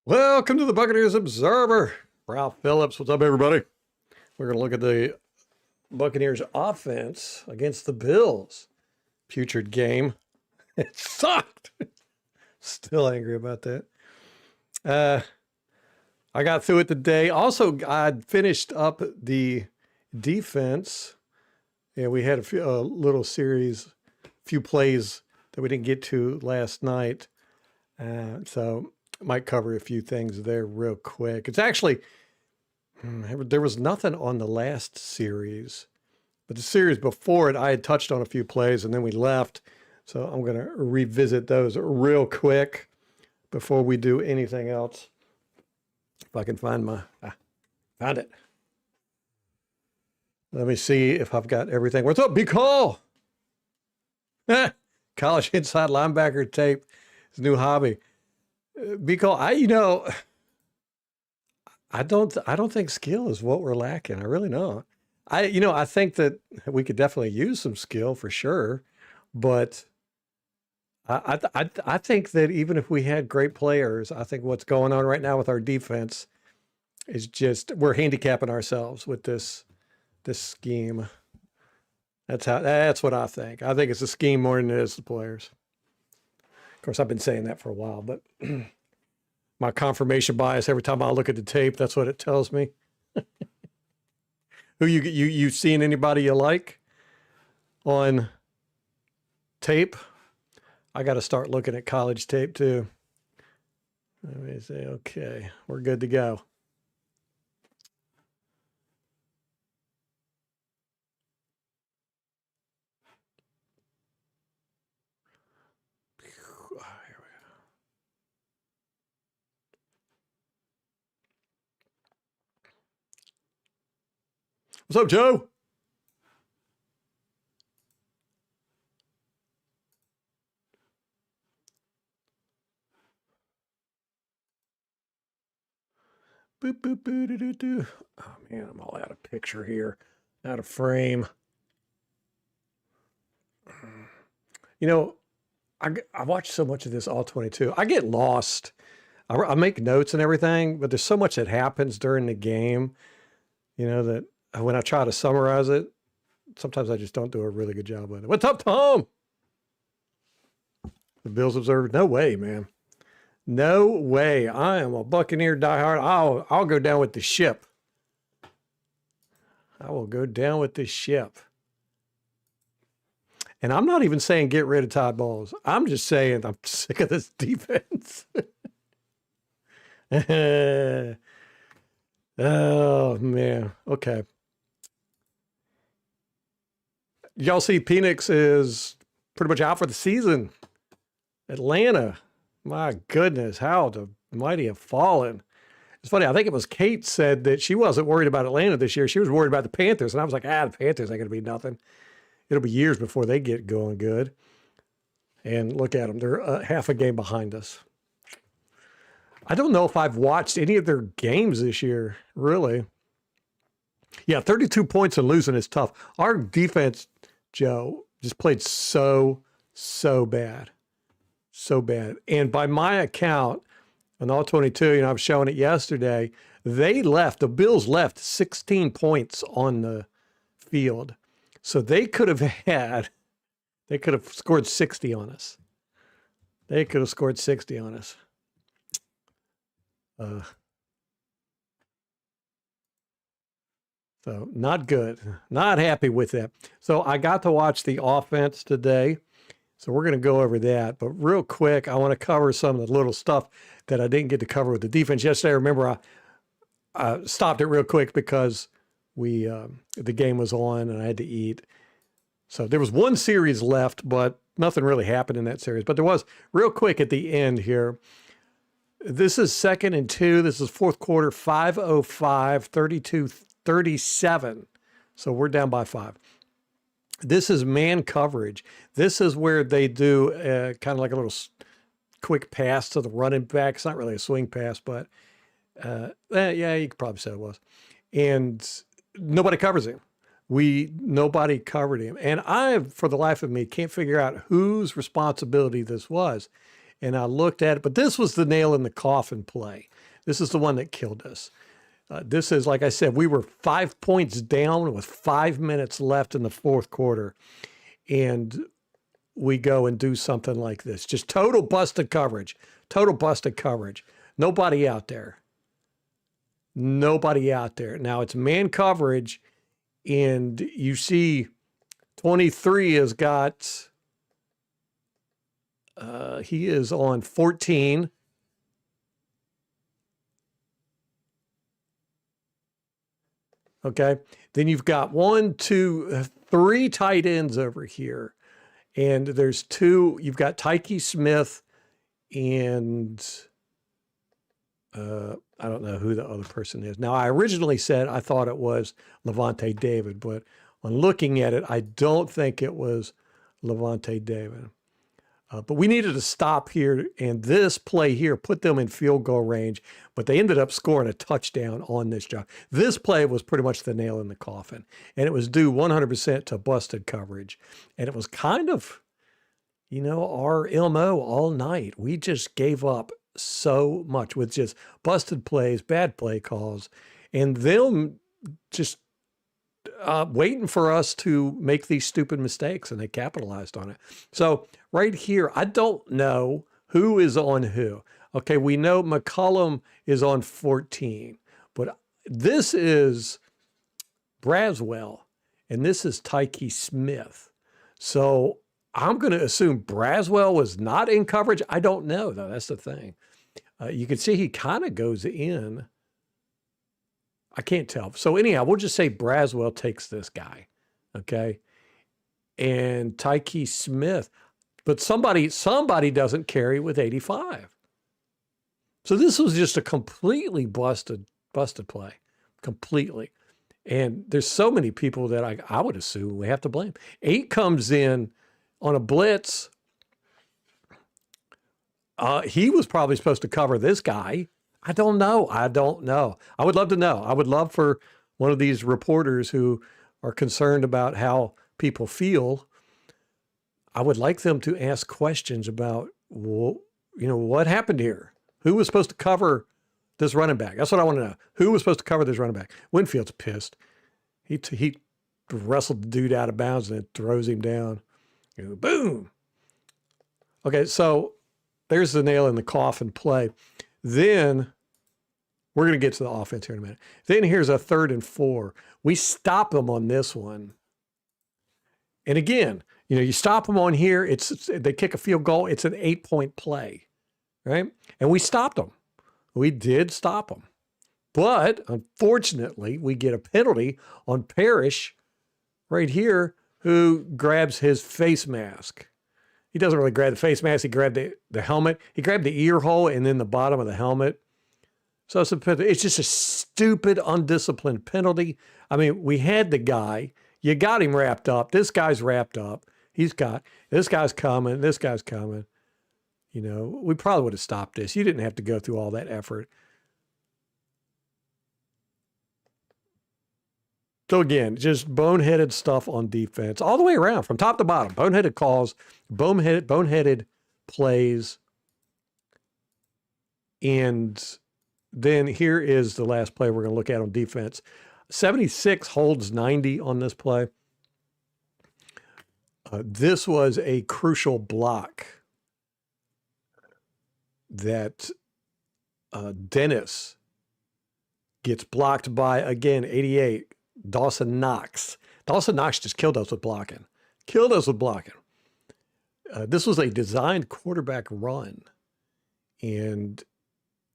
Welcome to the Buccaneers Observer. Ralph Phillips. What's up, everybody? We're going to look at the Buccaneers offense against the Bills. Putrid game. It sucked. Still angry about that. I got through it today. Also, I finished up the defense. Yeah, we had a little series, few plays that we didn't get to last night. So might cover a few things there real quick. It's actually, there was nothing on the last series, but the series before it, I had touched on a few plays and then we left. So I'm going to revisit those real quick before we do anything else. If I can find found it. Let me see if I've got everything. What's up, B-Call? College inside linebacker tape. His new hobby. Because I don't think skill is what we're lacking. I really don't. I think that we could definitely use some skill for sure, but I think that even if we had great players, I think what's going on right now with our defense is just we're handicapping ourselves with this scheme. That's what I think. I think it's a scheme more than it is the players. Of course, I've been saying that for a while, but my confirmation bias, every time I look at the tape, that's what it tells me. Who you seen anybody you like on tape? I got to start looking at college tape too. Let me say, okay, we're good to go. What's up, Joe? Boop, boop, boo, doo, doo, doo. Oh, man, I'm all out of picture here. Out of frame. I watch so much of this all 22. I get lost. I make notes and everything, but there's so much that happens during the game, that when I try to summarize it, sometimes I just don't do a really good job with it. What's up, Tom? The Bills Observer. No way, man. No way. I am a Buccaneer diehard. I'll go down with the ship. I will go down with the ship. And I'm not even saying get rid of Todd Bowles. I'm just saying I'm sick of this defense. Oh, man. Okay. Y'all see Penix is pretty much out for the season. Atlanta. My goodness, how the mighty have fallen. It's funny. I think it was Kate said that she wasn't worried about Atlanta this year. She was worried about the Panthers. And I was like, the Panthers ain't going to be nothing. It'll be years before they get going good. And look at them. They're half a game behind us. I don't know if I've watched any of their games this year, really. Yeah, 32 points and losing is tough. Our defense, Joe, just played so bad. So bad. And by my account, on all 22, I was showing it yesterday, the Bills left 16 points on the field. So they could have scored 60 on us. They could have scored 60 on us. So not good. Not happy with that. So I got to watch the offense today. So we're going to go over that. But real quick, I want to cover some of the little stuff that I didn't get to cover with the defense yesterday. Remember, I stopped it real quick because the game was on and I had to eat. So there was one series left, but nothing really happened in that series. But there was real quick at the end here. This is 2nd and 2. This is fourth quarter, 5:05, 32-37. So we're down by 5. This is man coverage. This is where they do kind of like a little quick pass to the running back. It's not really a swing pass, but yeah, you could probably say it was. And nobody covers him. Nobody covered him. And I, for the life of me, can't figure out whose responsibility this was. and I looked at it, but this was the nail in the coffin play. This is the one that killed us. This is, like I said, we were 5 points down with 5 minutes left in the fourth quarter, and we go and do something like this. Just total busted coverage. Total busted coverage. Nobody out there. Nobody out there. Now it's man coverage, and you see 23 has got, he is on 14. Okay. Then you've got 1, 2, 3 tight ends over here. And there's 2, you've got Tyke Smith and I don't know who the other person is. Now, I originally said I thought it was Levante David, but on looking at it, I don't think it was Levante David. But we needed to stop here, and this play here put them in field goal range, but they ended up scoring a touchdown on this drive. This play was pretty much the nail in the coffin, and it was due 100% to busted coverage. And it was kind of, you know, our MO all night. We just gave up so much with just busted plays, bad play calls, and them just waiting for us to make these stupid mistakes, and they capitalized on it. So right here, I don't know who is on who. Okay, we know McCollum is on 14, but this is Braswell, and this is Tyke Smith. So I'm going to assume Braswell was not in coverage. I don't know, though. That's the thing. You can see he kind of goes in. I can't tell. So anyhow, we'll just say Braswell takes this guy, okay? And Tyke Smith, but somebody doesn't carry with 85. So this was just a completely busted play, completely. And there's so many people that I would assume we have to blame. 8 comes in on a blitz. He was probably supposed to cover this guy. I don't know. I would love to know. I would love for one of these reporters who are concerned about how people feel. I would like them to ask questions about, well, you know, what happened here? Who was supposed to cover this running back? That's what I want to know. Who was supposed to cover this running back? Winfield's pissed. He wrestled the dude out of bounds and it throws him down. Boom. Okay, so there's the nail in the coffin play. Then we're going to get to the offense here in a minute. Then here's a 3rd and 4. We stop them on this one. And again, you know, you stop them on here. They kick a field goal. It's an 8-point play, right? And we stopped them. We did stop them. But unfortunately, we get a penalty on Parrish right here, who grabs his face mask. He doesn't really grab the face mask. He grabbed the helmet. He grabbed the ear hole and then the bottom of the helmet. So it's just a stupid, undisciplined penalty. I mean, we had the guy. You got him wrapped up. This guy's wrapped up. This guy's coming. This guy's coming. You know, we probably would have stopped this. You didn't have to go through all that effort. So again, just boneheaded stuff on defense all the way around, from top to bottom. Boneheaded calls, boneheaded plays. And then here is the last play we're going to look at on defense. 76 holds 90 on this play. This was a crucial block that Dennis gets blocked by, again, 88. Dawson Knox. Dawson Knox just killed us with blocking. This was a designed quarterback run. And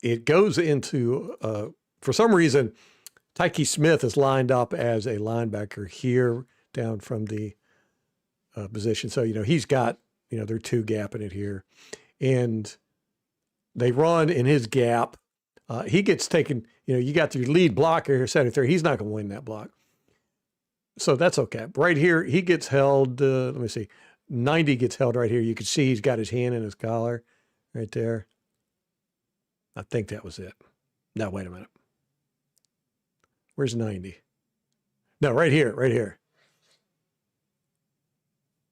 it goes into, for some reason, Tyke Smith is lined up as a linebacker here down from the position. So, you know, he's got, you know, they're 2 gapping it here. And they run in his gap. He gets taken, you know, you got your lead blocker here, 73. He's not going to win that block. So that's okay. Right here, he gets held, let me see, 90 gets held right here. You can see he's got his hand in his collar right there. I think that was it. No, wait a minute. Where's 90? No, right here.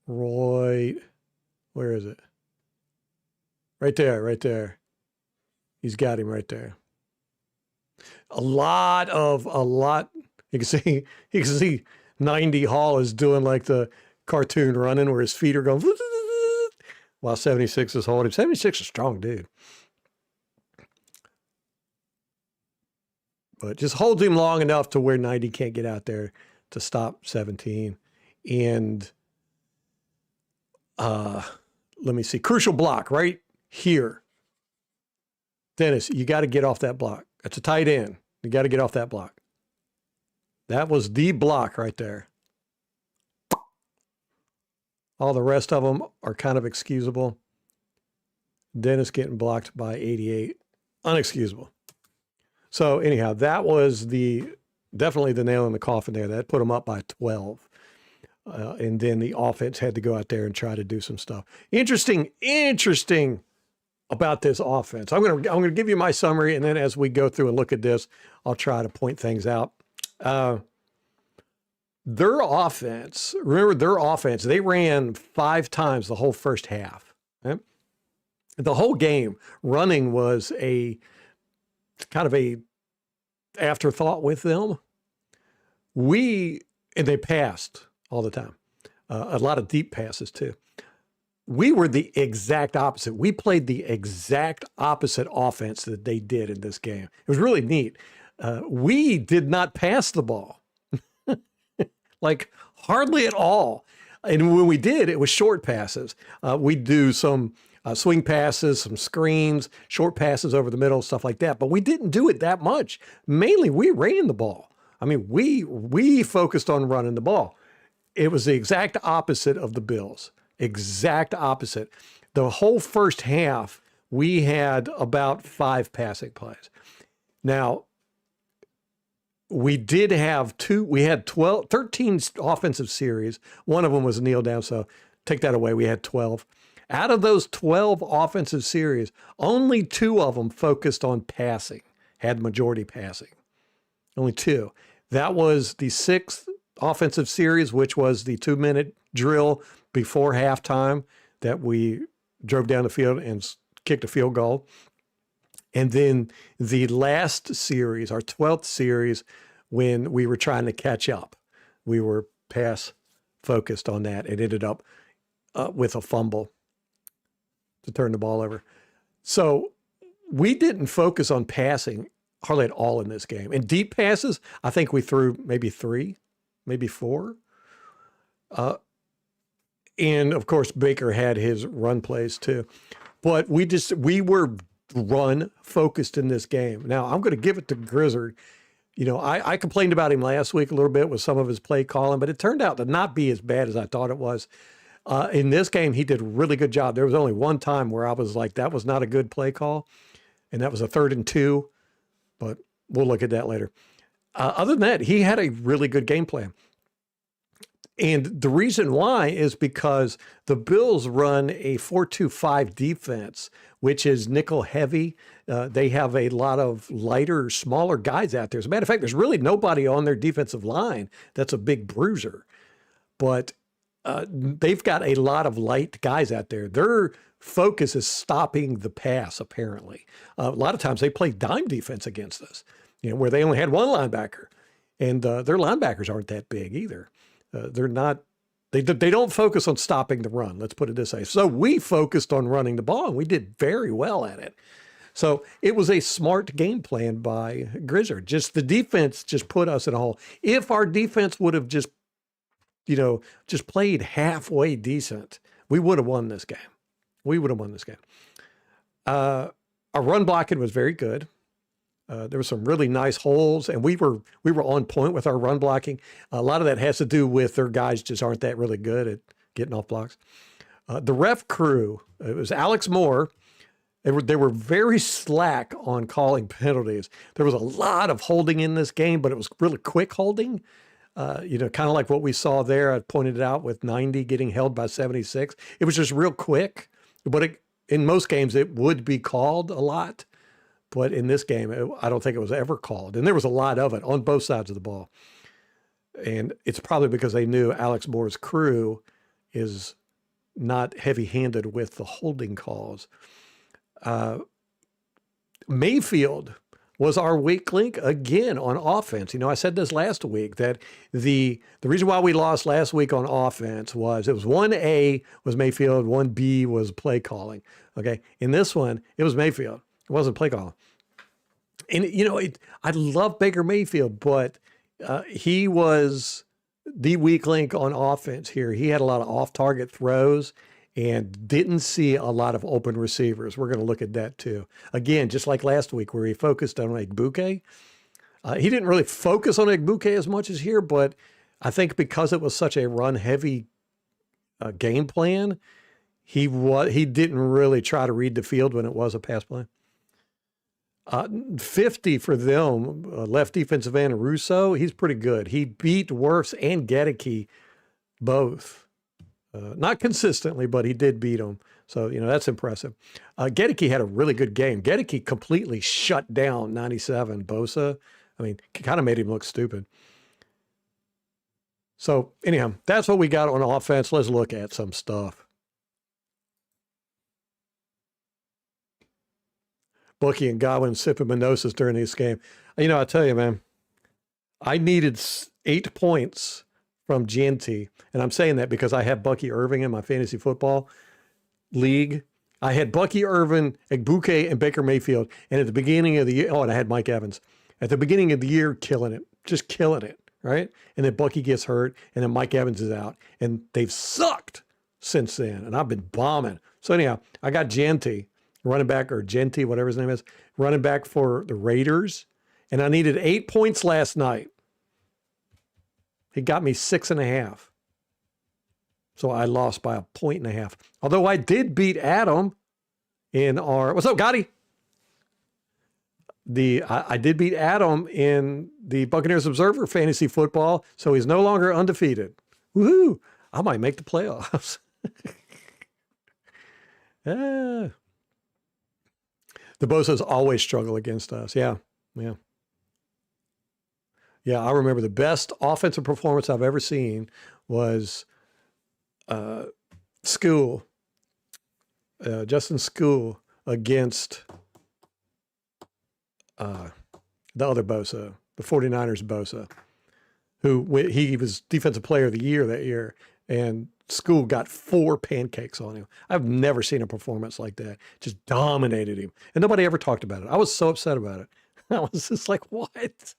Right, where is it? Right there, right there. He's got him right there. A lot. You can see 90 Hall is doing like the cartoon running where his feet are going while 76 is holding him. 76 is a strong dude. But just holds him long enough to where 90 can't get out there to stop 17. And let me see. Crucial block right here. Dennis, you got to get off that block. That's a tight end. You got to get off that block. That was the block right there. All the rest of them are kind of excusable. Dennis getting blocked by 88. Unexcusable. So anyhow, that was definitely the nail in the coffin there. That put them up by 12. And then the offense had to go out there and try to do some stuff. Interesting about this offense. I'm gonna give you my summary, and then as we go through and look at this, I'll try to point things out. Their offense, they ran 5 times the whole first half. Right? The whole game running was a kind of a afterthought with them. And they passed all the time. A lot of deep passes too. We were the exact opposite. We played the exact opposite offense that they did in this game. It was really neat. We did not pass the ball. Like hardly at all. And when we did, it was short passes. We'd do some swing passes, some screens, short passes over the middle, stuff like that. But we didn't do it that much. Mainly, we ran the ball. I mean, we focused on running the ball. It was the exact opposite of the Bills. Exact opposite. The whole first half, we had about 5 passing plays. Now, we did have we had 13 offensive series. One of them was a kneel down, so take that away. We had 12. Out of those 12 offensive series, only 2 of them focused on passing, had majority passing. Only 2. That was the 6th offensive series, which was the 2-minute drill before halftime that we drove down the field and kicked a field goal. And then the last series, our 12th series, when we were trying to catch up, we were pass focused on that. It ended up with a fumble to turn the ball over. So we didn't focus on passing hardly at all in this game. And deep passes, I think we threw maybe 3, maybe 4. And of course, Baker had his run plays too. But we were run focused in this game. Now, I'm going to give it to Grizzard. You know, I complained about him last week a little bit with some of his play calling, but it turned out to not be as bad as I thought it was. In this game, he did a really good job. There was only one time where I was like, that was not a good play call, and that was a 3rd and 2, but we'll look at that later. Other than that, he had a really good game plan. And the reason why is because the Bills run a 4-2-5 defense, which is nickel heavy. They have a lot of lighter, smaller guys out there. As a matter of fact, there's really nobody on their defensive line that's a big bruiser. But they've got a lot of light guys out there. Their focus is stopping the pass, apparently. A lot of times they play dime defense against us, you know, where they only had one linebacker. And their linebackers aren't that big either. They're not, they don't focus on stopping the run. Let's put it this way. So we focused on running the ball, and we did very well at it. So it was a smart game plan by Grizzard. Just the defense just put us in a hole. If our defense would have just played halfway decent, we would have won this game. Our run blocking was very good. There were some really nice holes, and we were on point with our run blocking. A lot of that has to do with their guys just aren't that really good at getting off blocks. The ref crew, it was Alex Moore. They were very slack on calling penalties. There was a lot of holding in this game, but it was really quick holding. Kind of like what we saw there. I pointed it out with 90 getting held by 76. It was just real quick, but in most games it would be called a lot. But in this game, I don't think it was ever called. And there was a lot of it on both sides of the ball. And it's probably because they knew Alex Moore's crew is not heavy-handed with the holding calls. Mayfield was our weak link again on offense. I said this last week that the reason why we lost last week on offense was it was 1A was Mayfield, 1B was play calling. Okay. In this one, it was Mayfield. It wasn't play calling. And, I love Baker Mayfield, but he was the weak link on offense here. He had a lot of off-target throws and didn't see a lot of open receivers. We're going to look at that too. Again, just like last week where he focused on Egbuka. He didn't really focus on Egbuka as much as here, but I think because it was such a run-heavy game plan, he didn't really try to read the field when it was a pass play. 50 for them, left defensive end Russo. He's pretty good. He beat Wirfs and Gedeke both. Not consistently, but he did beat them. So, that's impressive. Gedeke had a really good game. Gedeke completely shut down 97 Bosa. I mean, kind of made him look stupid. So, anyhow, that's what we got on offense. Let's look at some stuff. Bucky and Godwin sipping mimosas during this game. I tell you, man, I needed 8 points from Genty. And I'm saying that because I have Bucky Irving in my fantasy football league. I had Bucky Irving, Egbuka, and Baker Mayfield. And at the beginning of the year, and I had Mike Evans. At the beginning of the year, killing it. Just killing it, right? And then Bucky gets hurt, and then Mike Evans is out. And they've sucked since then. And I've been bombing. So anyhow, I got Genty, running back, or Genty, whatever his name is, running back for the Raiders. And I needed 8 points last night. He got me 6.5. So I lost by 1.5. Although I did beat Adam in our, what's up, Gotti? I did beat Adam in the Buccaneers Observer Fantasy Football, so he's no longer undefeated. Woohoo! I might make the playoffs. The Bosa's always struggle against us. Yeah. Yeah, I remember the best offensive performance I've ever seen was Justin School against the other Bosa, the 49ers Bosa, he was defensive player of the year that year, and School got 4 pancakes on him. I've never seen a performance like that. Just dominated him. And nobody ever talked about it. I was so upset about it. I was just like, what?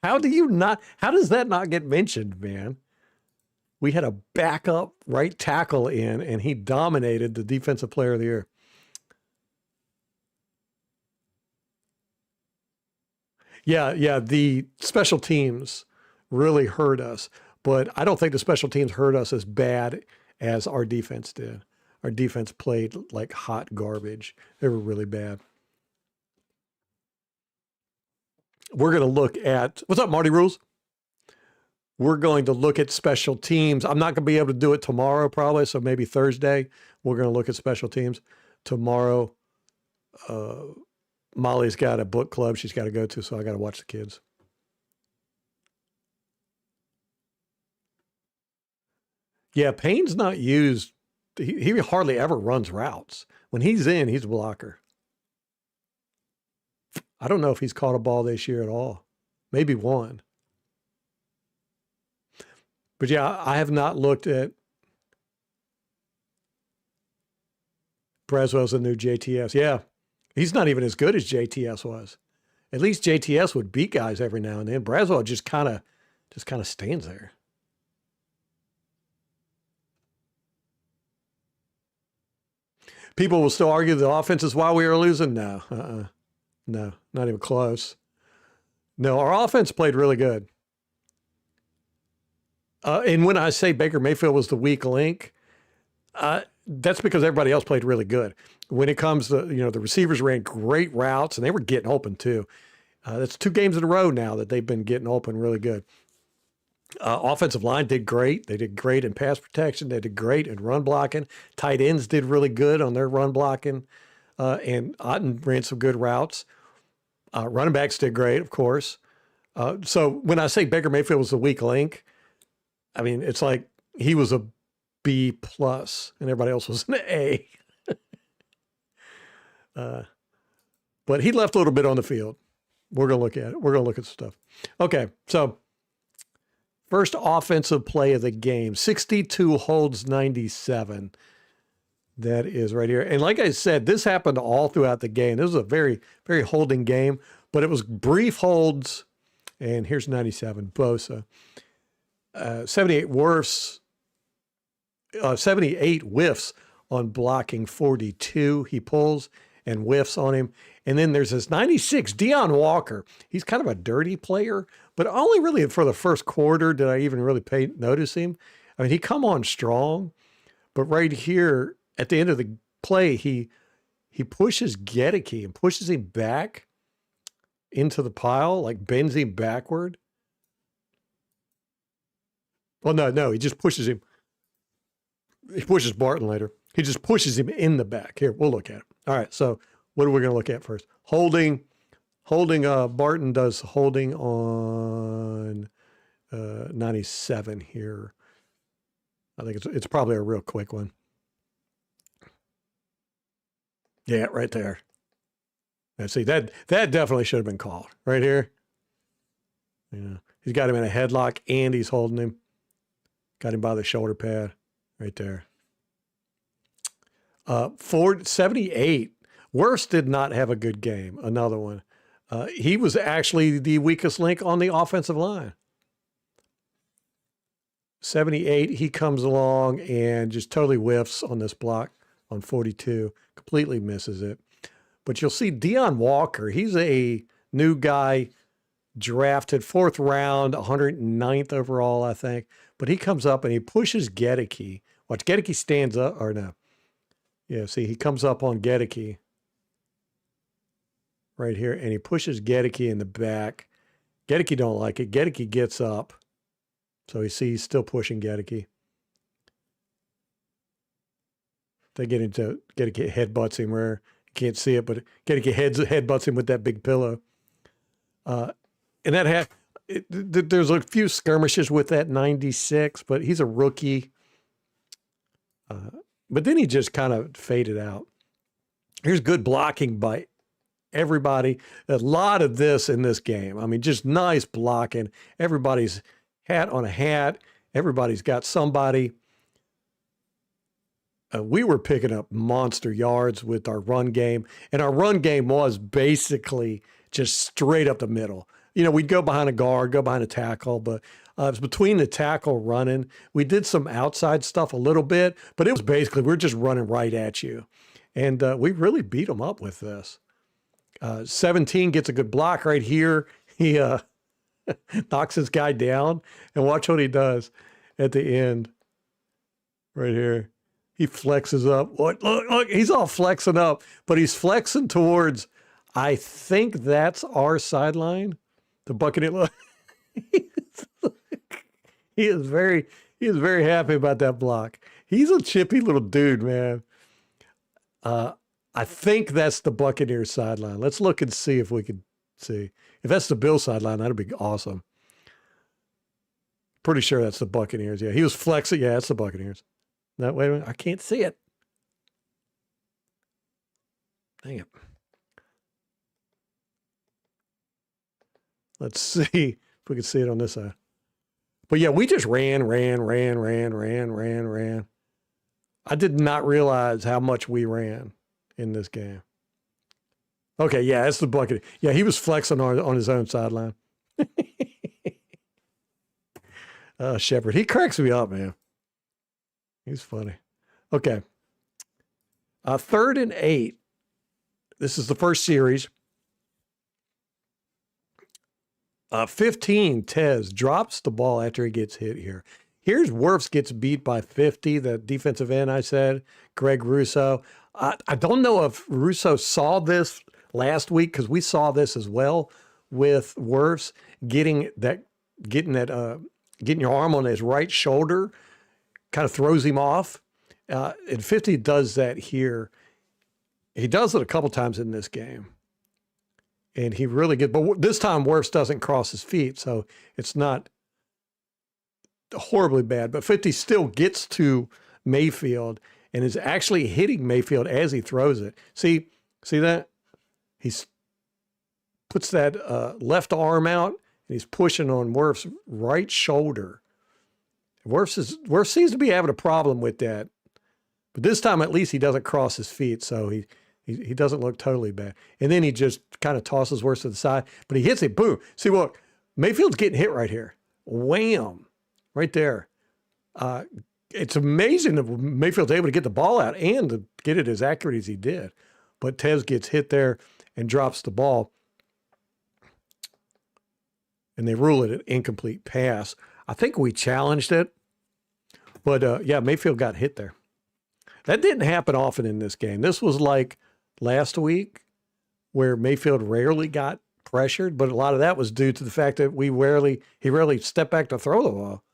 How does that not get mentioned, man? We had a backup right tackle in, and he dominated the defensive player of the year. Yeah, the special teams really hurt us, but I don't think the special teams hurt us as bad as our defense did. Our defense played like hot garbage. They were really bad. We're going to look at, what's up, Marty Rules? We're going to look at special teams. I'm not going to be able to do it tomorrow probably, so maybe Thursday. We're going to look at special teams. Tomorrow, Molly's got a book club she's got to go to, so I got to watch the kids. Yeah, Payne's not used. He hardly ever runs routes. When he's in, he's a blocker. I don't know if he's caught a ball this year at all. Maybe one. But yeah, I have not looked at Braswell's the new JTS. Yeah, he's not even as good as JTS was. At least JTS would beat guys every now and then. Braswell just kind of stands there. People will still argue the offense is why we are losing. No, no, not even close. No, our offense played really good. And when I say Baker Mayfield was the weak link, that's because everybody else played really good. When it comes to, the receivers ran great routes and they were getting open too. That's 2 games in a row now that they've been getting open really good. Offensive line did great. They did great in pass protection. They did great in run blocking. Tight ends did really good on their run blocking. And Otten ran some good routes. Running backs did great, of course. So when I say Baker Mayfield was the weak link, I mean, it's like he was a B plus and everybody else was an A. But he left a little bit on the field. We're going to look at it. We're going to look at stuff. Okay, so first offensive play of the game, 62 holds 97. That is right here. And like I said, this happened all throughout the game. This was a very, very holding game, but it was brief holds. And here's 97, Bosa. 78 whiffs, 78 whiffs on blocking 42. He pulls and whiffs on him. And then there's this 96, Deion Walker. He's kind of a dirty player, but only really for the first quarter did I even really notice him. I mean, he come on strong, but right here at the end of the play, he pushes Gedeke and pushes him back into the pile, like bends him backward. Well, no, he just pushes him. He pushes Barton later. He just pushes him in the back. Here, we'll look at it. All right, so what are we going to look at first? Holding, Barton does holding on 97 here. I think it's probably a real quick one. Yeah, right there. Let's see, that definitely should have been called right here. Yeah, he's got him in a headlock and he's holding him. Got him by the shoulder pad right there. 78. Wirfs did not have a good game. Another one. He was actually the weakest link on the offensive line. 78, he comes along and just totally whiffs on this block on 42. Completely misses it. But you'll see Deion Walker. He's a new guy, drafted 4th round, 109th overall, I think. But he comes up and he pushes Gedeke. Watch, Gedeke stands up, or no. Yeah, see, he comes up on Gedeke right here, and he pushes Gedeke in the back. Gedeke don't like it. Gedeke gets up. So he's still pushing Gedeke. They get into Gedeke headbutts him where you can't see it, but Gedeke headbutts him with that big pillow. And that there's a few skirmishes with that 96, but he's a rookie. But then he just kind of faded out. Here's good blocking by everybody. A lot of this in this game. I mean, just nice blocking. Everybody's hat on a hat. Everybody's got somebody. We were picking up monster yards with our run game, and our run game was basically just straight up the middle. You know, we'd go behind a guard, go behind a tackle, but it was between the tackle running. We did some outside stuff a little bit, but it was basically we're just running right at you. And we really beat them up with this. 17 gets a good block right here. He knocks this guy down, and watch what he does at the end right here. He flexes up. Look, he's all flexing up, but he's flexing towards, I think that's our sideline. The Buccaneers. He is very happy about that block. He's a chippy little dude, man. I think that's the Buccaneers sideline. Let's look and see if we can see. If that's the Bills sideline, that'd be awesome. Pretty sure that's the Buccaneers. Yeah, he was flexing. Yeah, that's the Buccaneers. No, wait a minute. I can't see it. Dang it. Let's see if we can see it on this side. But yeah, we just ran. I did not realize how much we ran in this game. Okay, yeah, that's the Buccaneers. Yeah, he was flexing on his own sideline. Shepard, he cracks me up, man. He's funny. Okay. 3rd and 8. This is the first series. 15, Tez drops the ball after he gets hit here. Here's Wirfs gets beat by 50, the defensive end I said, Greg Russo. I don't know if Russo saw this last week because we saw this as well with Wirfs getting your arm on his right shoulder, kind of throws him off. And 50 does that here. He does it a couple times in this game. And he really gets, but this time Wirfs doesn't cross his feet, so it's not horribly bad. But 50 still gets to Mayfield and is actually hitting Mayfield as he throws it. See, See that? He's puts that left arm out, and he's pushing on Wirf's right shoulder. Wirf seems to be having a problem with that. But this time, at least, he doesn't cross his feet, so he doesn't look totally bad. And then he just kind of tosses Wirf to the side, but he hits it. Boom. See what? Mayfield's getting hit right here. Wham. Right there. It's amazing that Mayfield's able to get the ball out and to get it as accurate as he did. But Tez gets hit there and drops the ball. And they rule it an incomplete pass. I think we challenged it. But, yeah, Mayfield got hit there. That didn't happen often in this game. This was like last week where Mayfield rarely got pressured, but a lot of that was due to the fact that he rarely stepped back to throw the ball.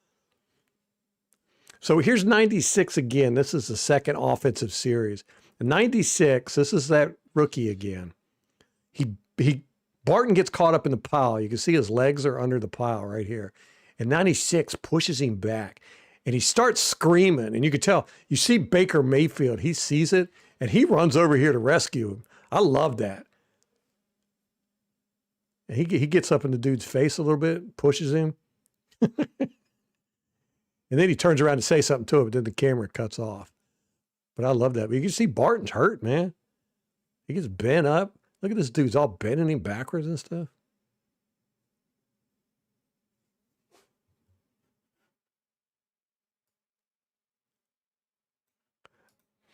So here's 96 again. This is the second offensive series. 96, this is that rookie again. Barton gets caught up in the pile. You can see his legs are under the pile right here. And 96 pushes him back. And he starts screaming. And you can tell, you see Baker Mayfield, he sees it, and he runs over here to rescue him. I love that. And he gets up in the dude's face a little bit, pushes him. And then he turns around to say something to him, but then the camera cuts off. But I love that. But you can see Barton's hurt, man. He gets bent up. Look at this dude's all bending him backwards and stuff.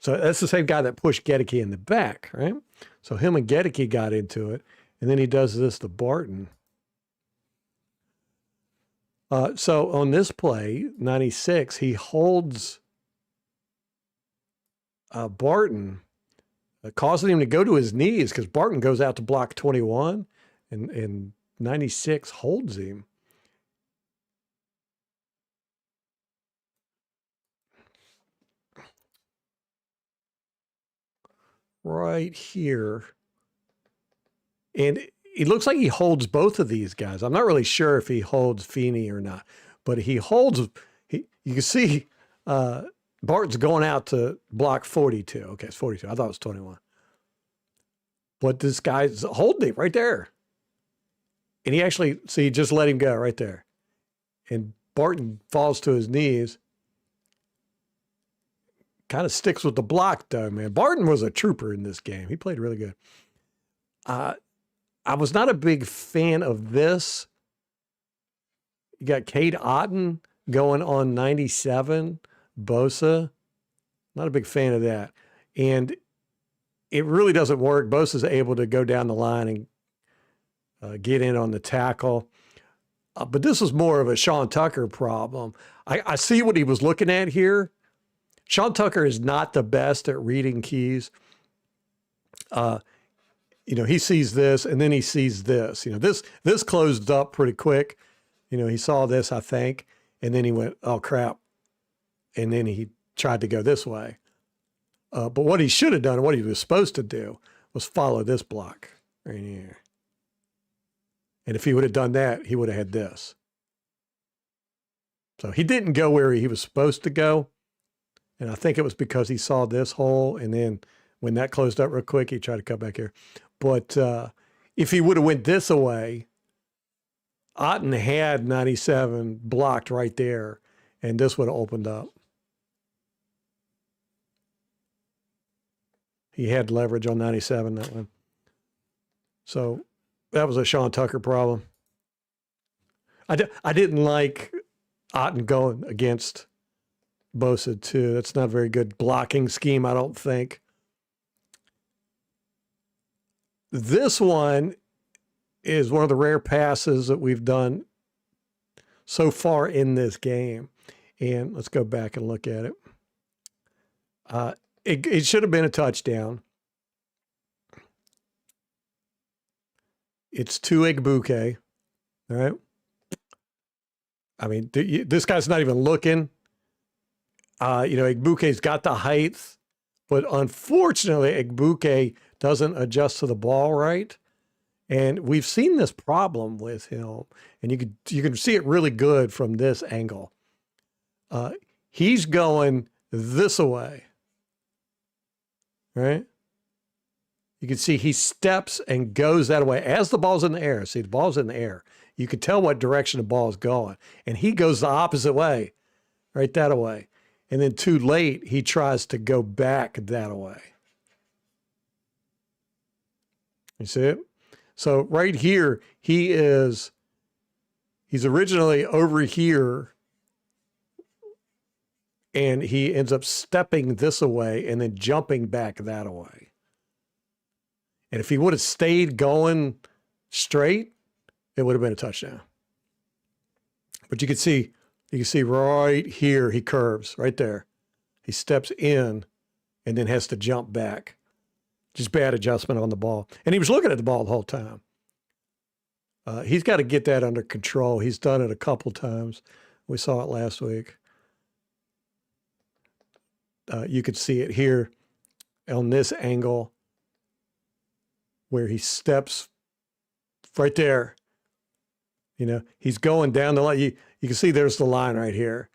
So that's the same guy that pushed Gedeke in the back, right? So him and Gedeke got into it. And then he does this to Barton. So on this play, 96, he holds Barton, causing him to go to his knees because Barton goes out to block 21, and 96 holds him. Right here. And it looks like he holds both of these guys. I'm not really sure if he holds Feeney or not, but he holds, you can see Barton's going out to block 42. Okay, it's 42. I thought it was 21. But this guy's holding him right there. And he actually, see, just let him go right there. And Barton falls to his knees. Kind of sticks with the block, though, man. Barton was a trooper in this game. He played really good. I was not a big fan of this. You got Cade Otton going on 97, Bosa. Not a big fan of that. And it really doesn't work. Bosa's able to go down the line and get in on the tackle. But this was more of a Sean Tucker problem. I see what he was looking at here. Sean Tucker is not the best at reading keys. He sees this and then he sees this. This closed up pretty quick. He saw this, I think, and then he went, oh, crap. And then he tried to go this way. But what he should have done and what he was supposed to do was follow this block right here. And if he would have done that, he would have had this. So he didn't go where he was supposed to go. And I think it was because he saw this hole, and then when that closed up real quick, he tried to cut back here. But if he would have went this way, Otton had 97 blocked right there, and this would have opened up. He had leverage on 97, that one. So that was a Sean Tucker problem. I didn't like Otton going against Bosa, too. That's not a very good blocking scheme, I don't think. This one is one of the rare passes that we've done so far in this game. And let's go back and look at it. It should have been a touchdown. It's to Egbuke. All right. I mean, this guy's not even looking. Egbuke's got the height, but unfortunately, Egbuke doesn't adjust to the ball right. And we've seen this problem with him, and you can see it really good from this angle. He's going this way, right? You can see he steps and goes that way as the ball's in the air. See, the ball's in the air. You can tell what direction the ball is going. And he goes the opposite way, right that way. And then too late, he tries to go back that way. You see it? So right here, he's originally over here, and he ends up stepping this away and then jumping back that away. And if he would have stayed going straight, it would have been a touchdown. But you can see right here, he curves right there. He steps in and then has to jump back. Just bad adjustment on the ball. And he was looking at the ball the whole time. He's got to get that under control. He's done it a couple times. We saw it last week. You could see it here on this angle where he steps right there. You know, he's going down the line. You can see there's the line right here.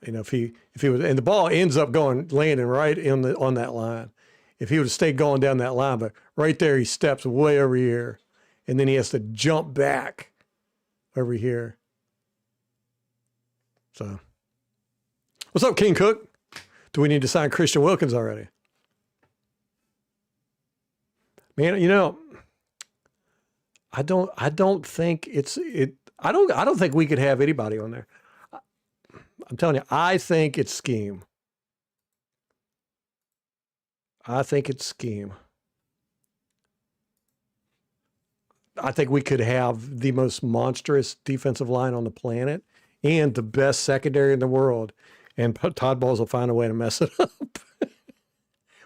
You know, if he was, and the ball ends up landing right on that line. If he would have stayed going down that line, but right there he steps way over here, and then he has to jump back over here. So, what's up, King Cook? Do we need to sign Christian Wilkins already? Man, you know, I don't think I don't think we could have anybody on there. I'm telling you, I think it's scheme. I think it's scheme. I think we could have the most monstrous defensive line on the planet and the best secondary in the world, and Todd Bowles will find a way to mess it up.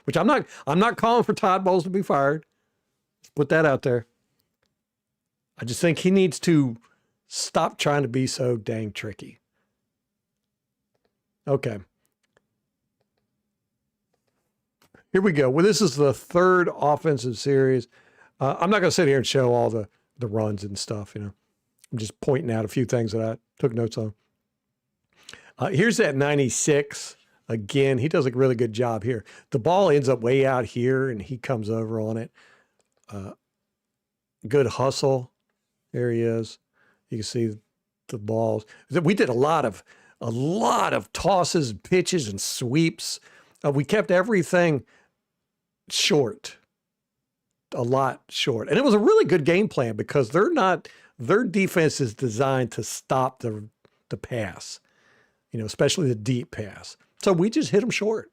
Which I'm not calling for Todd Bowles to be fired. Let's put that out there. I just think he needs to stop trying to be so dang tricky. Okay. Here we go. Well, this is the third offensive series. I'm not going to sit here and show all the runs and stuff, you know. I'm just pointing out a few things that I took notes on. Here's that 96. Again, he does a really good job here. The ball ends up way out here, and he comes over on it. Good hustle. There he is. You can see the balls. We did a lot of tosses, and pitches, and sweeps. We kept everything short, a lot short. And it was a really good game plan because their defense is designed to stop the pass, you know, especially the deep pass. So we just hit them short,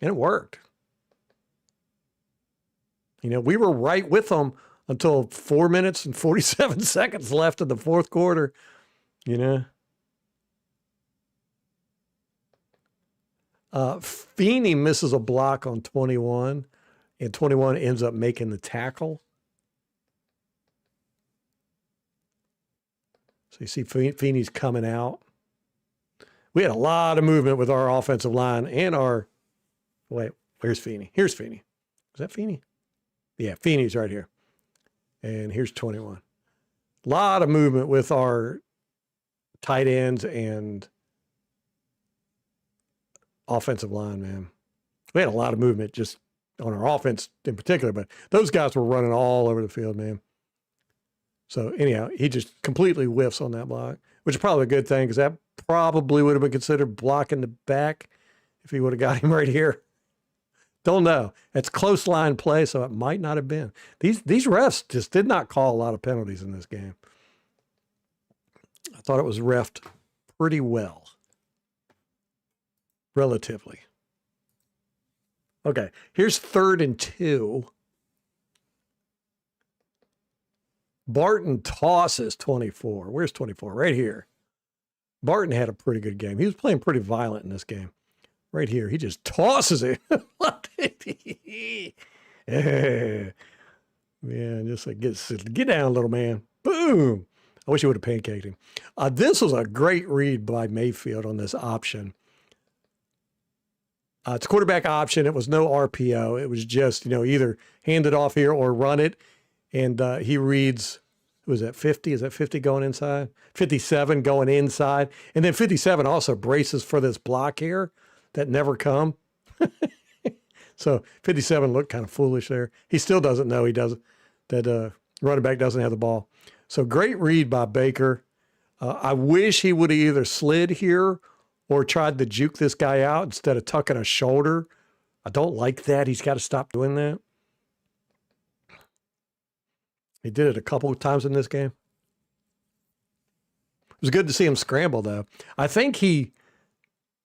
and it worked. You know, we were right with them until 4 minutes and 47 seconds left in the fourth quarter, you know. Feeney misses a block on 21, and 21 ends up making the tackle. So you see Feeney's coming out. We had a lot of movement with our offensive line and our, wait, where's Feeney? Here's Feeney. Is that Feeney? Yeah, Feeney's right here. And here's 21. A lot of movement with our tight ends and offensive line, man. We had a lot of movement just on our offense in particular, but those guys were running all over the field, man. So anyhow, he just completely whiffs on that block, which is probably a good thing because that probably would have been considered blocking the back if he would have got him right here. Don't know. It's close line play, so it might not have been. These refs just did not call a lot of penalties in this game. I thought it was reffed pretty well. Relatively. Okay, here's 3rd and 2. Barton tosses 24. Where's 24? Right here. Barton had a pretty good game. He was playing pretty violent in this game. Right here, he just tosses it. Man, just like get down, little man. Boom. I wish he would have pancaked him. This was a great read by Mayfield on this option. It's a quarterback option. It was no RPO. It was just, you know, either hand it off here or run it. And he reads, who is that, 50? Is that 50 going inside? 57 going inside. And then 57 also braces for this block here that never come. So 57 looked kind of foolish there. He still doesn't know that running back doesn't have the ball. So great read by Baker. I wish he would have either slid here or tried to juke this guy out instead of tucking a shoulder. I don't like that. He's got to stop doing that. He did it a couple of times in this game. It was good to see him scramble, though. I think he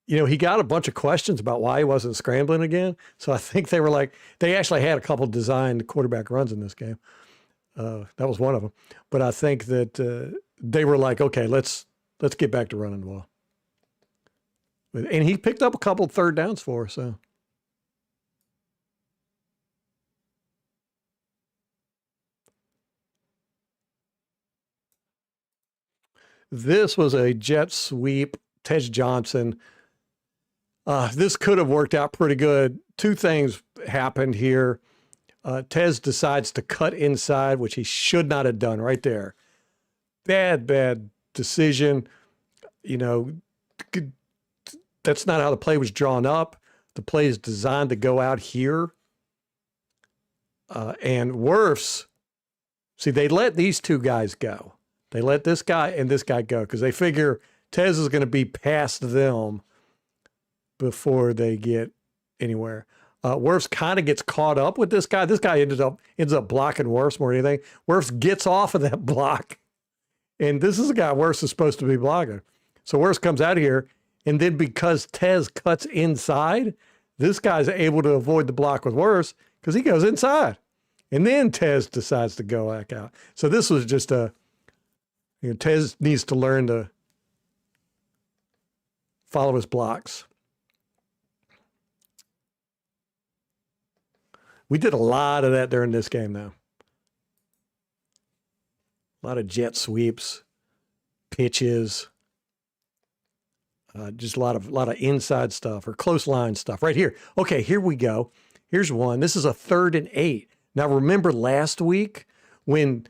got a bunch of questions about why he wasn't scrambling again. So I think they actually had a couple of designed quarterback runs in this game. That was one of them. But I think that they were like, okay, let's get back to running the ball. And he picked up a couple of third downs for us, so. This was a jet sweep. Tej Johnson. This could have worked out pretty good. Two things happened here. Tez decides to cut inside, which he should not have done right there. Bad decision. That's not how the play was drawn up. The play is designed to go out here. And Wirfs, see, they let these two guys go. They let this guy and this guy go because they figure Tez is going to be past them before they get anywhere. Wirfs kind of gets caught up with this guy. This guy ends up blocking Wirfs more than anything. Wirfs gets off of that block. And this is a guy Wirfs is supposed to be blocking. So Wirfs comes out of here. And then because Tez cuts inside, this guy's able to avoid the block with Wirfs because he goes inside. And then Tez decides to go back out. So this was just Tez needs to learn to follow his blocks. We did a lot of that during this game, though. A lot of jet sweeps, pitches, just a lot of inside stuff or close line stuff. Right here. Okay, here we go. Here's one. This is a 3rd and 8. Now, remember last week when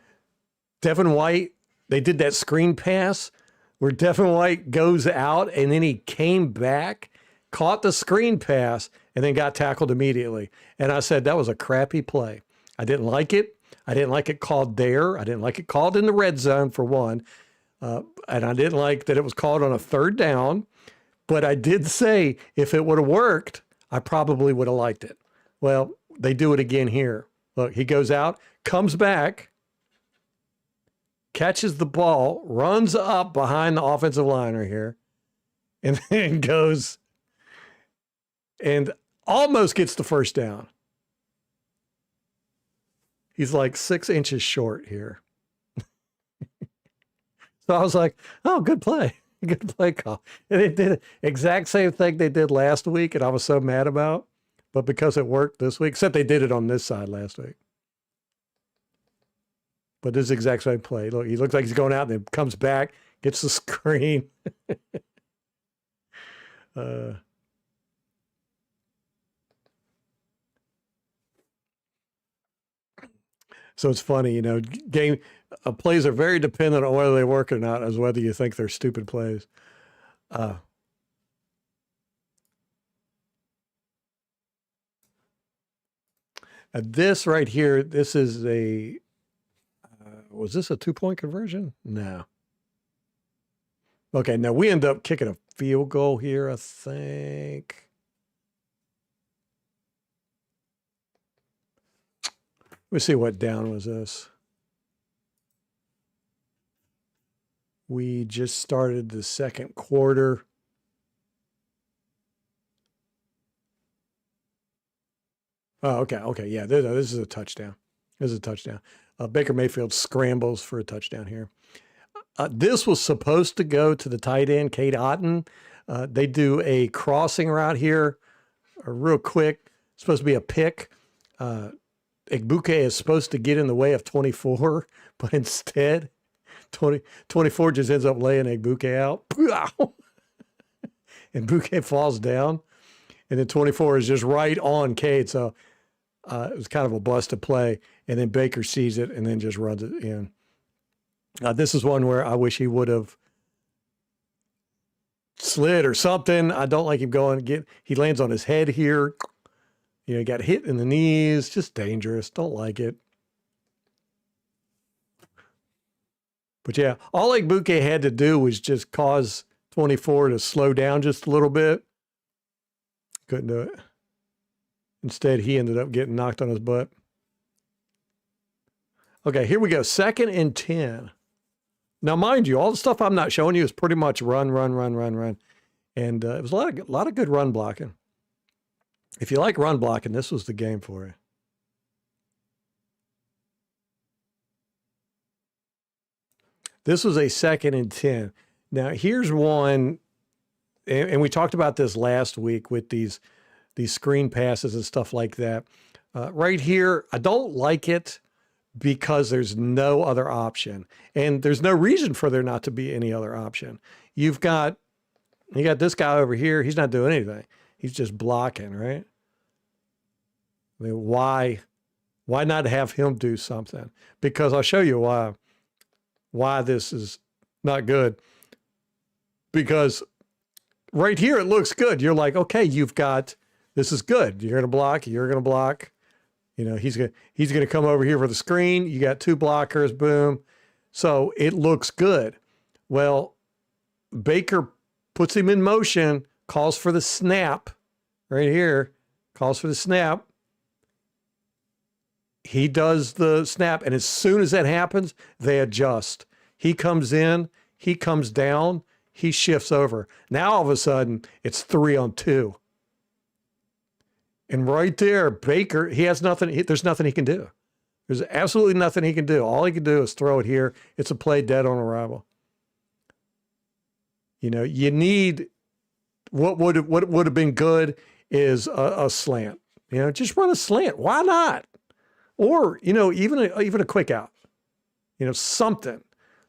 Devin White, they did that screen pass where Devin White goes out and then he came back, caught the screen pass, and then got tackled immediately. And I said that was a crappy play. I didn't like it. I didn't like it called there. I didn't like it called in the red zone, for one. And I didn't like that it was called on a 3rd down. But I did say if it would have worked, I probably would have liked it. Well, they do it again here. Look, he goes out, comes back, catches the ball, runs up behind the offensive liner here, and then goes and almost gets the first down. He's like 6 inches short here. So I was like, oh, good play. Good play call. And they did the exact same thing they did last week, and I was so mad about. But because it worked this week, except they did it on this side last week. But this is the exact same play. Look, he looks like he's going out and then comes back, gets the screen. So it's funny, plays are very dependent on whether they work or not, as whether you think they're stupid plays. This right here, this is was this a 2-point conversion? No. Okay, now we end up kicking a field goal here, I think. Let me see what down was this. We just started the second quarter. Oh, okay. Yeah, this is a touchdown. This is a touchdown. Baker Mayfield scrambles for a touchdown here. This was supposed to go to the tight end, Kate Otten. They do a crossing route here, real quick. It's supposed to be a pick. Egbuke is supposed to get in the way of 24, but instead, 24 just ends up laying Egbuke out. And Egbuke falls down. And then 24 is just right on Cade. So it was kind of a busted play. And then Baker sees it and then just runs it in. This is one where I wish he would have slid or something. I don't like him going. He lands on his head here. You know, he got hit in the knees, just dangerous. Don't like it. But yeah, all Buke had to do was just cause 24 to slow down just a little bit. Couldn't do it. Instead, he ended up getting knocked on his butt. Okay, here we go. 2nd and 10. Now, mind you, all the stuff I'm not showing you is pretty much run. And it was a lot of good run blocking. If you like run blocking, this was the game for you. This was a 2nd and 10. Now, here's one, and we talked about this last week with these screen passes and stuff like that. Right here, I don't like it because there's no other option. And there's no reason for there not to be any other option. You got this guy over here. He's not doing anything. He's just blocking, right? I mean, why not have him do something? Because I'll show you why this is not good. Because right here, it looks good. You're like, okay, this is good. You're going to block. You're going to block. You know, he's going to come over here for the screen. You got 2 blockers, boom. So it looks good. Well, Baker puts him in motion, calls for the snap right here, calls for the snap. He does the snap, and as soon as that happens, they adjust. He comes in, he comes down, he shifts over. Now, all of a sudden, it's 3 on 2. And right there, Baker, he has nothing. There's nothing he can do. There's absolutely nothing he can do. All he can do is throw it here. It's a play dead on arrival. You know, you need, what would have been good is a slant. You know, just run a slant. Why not? Or, you know, even a quick out. You know, something.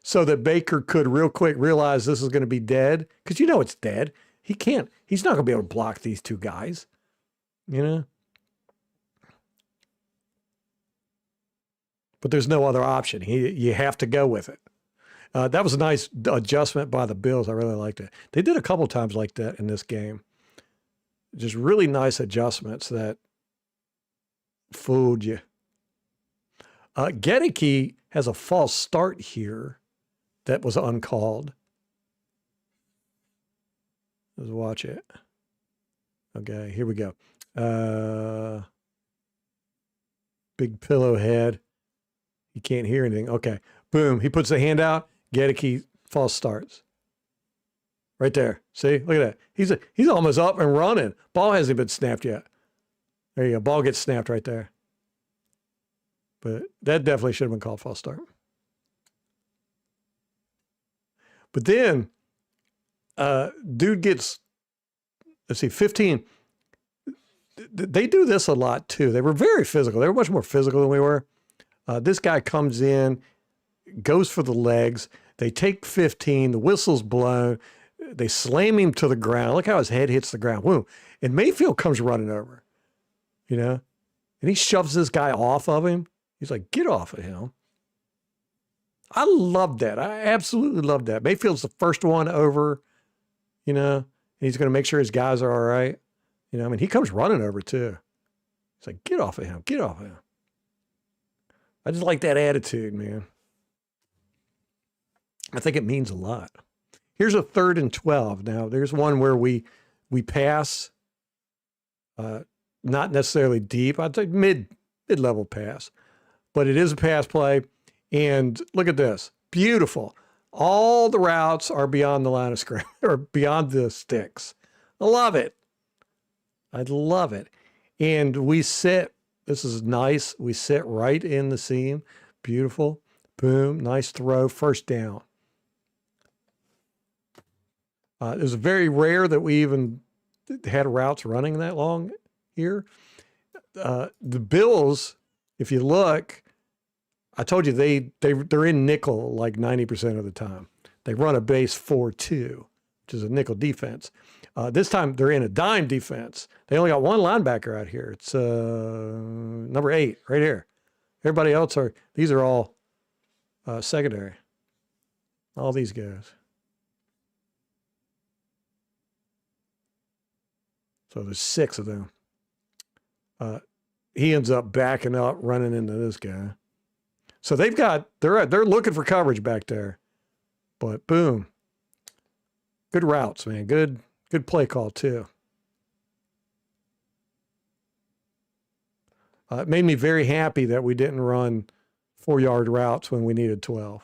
So that Baker could real quick realize this is going to be dead. Because you know it's dead. He's not going to be able to block these 2 guys. You know? But there's no other option. You have to go with it. That was a nice adjustment by the Bills. I really liked it. They did a couple times like that in this game. Just really nice adjustments that fooled you. Gedeke has a false start here that was uncalled. Let's watch it. Okay, here we go. Big pillow head. You can't hear anything. Okay, boom. He puts the hand out. Gedeke false starts. Right there. See? Look at that. He's almost up and running. Ball hasn't been snapped yet. There you go. Ball gets snapped right there. But that definitely should have been called false start. But then, dude gets, let's see, 15. They do this a lot too. They were very physical. They were much more physical than we were. This guy comes in, goes for the legs. They take 15. The whistle's blown. They slam him to the ground. Look how his head hits the ground. Boom. And Mayfield comes running over, you know, and he shoves this guy off of him. He's like, get off of him. I love that. I absolutely love that. Mayfield's the first one over, you know, and he's going to make sure his guys are all right. You know, I mean, he comes running over too. He's like, get off of him. Get off of him. I just like that attitude, man. I think it means a lot. Here's a 3rd and 12. Now, there's one where we pass, not necessarily deep. I'd say mid-level pass. But it is a pass play. And look at this. Beautiful. All the routes are beyond the line of scrimmage, or beyond the sticks. I love it. I love it. And we sit, this is nice. We sit right in the seam. Beautiful. Boom. Nice throw. First down. It was very rare that we even had routes running that long here. The Bills, if you look, I told you they're in nickel like 90% of the time. They run a base 4-2, which is a nickel defense. This time they're in a dime defense. They only got one linebacker out here. It's number 8 right here. Everybody else these are all secondary. All these guys. So there's 6 of them. He ends up backing up, running into this guy. So they're looking for coverage back there. But boom. Good routes, man. Good play call too. It made me very happy that we didn't run 4-yard routes when we needed 12.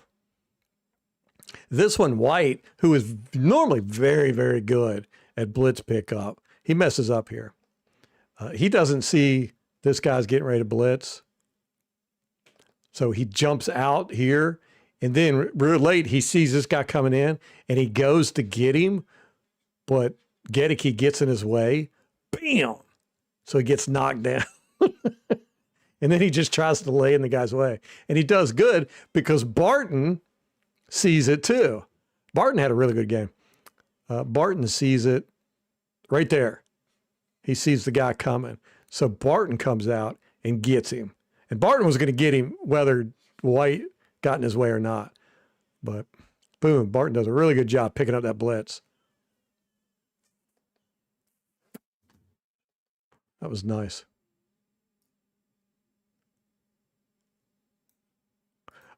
This one, White, who is normally very, very good at blitz pickup, he messes up here. He doesn't see this guy's getting ready to blitz. So he jumps out here, and then real late he sees this guy coming in, and he goes to get him, but Gedeke gets in his way. Bam! So he gets knocked down. And then he just tries to lay in the guy's way. And he does good because Barton sees it too. Barton had a really good game. Barton sees it right there. He sees the guy coming. So Barton comes out and gets him. And Barton was going to get him whether White got in his way or not. But boom, Barton does a really good job picking up that blitz. That was nice.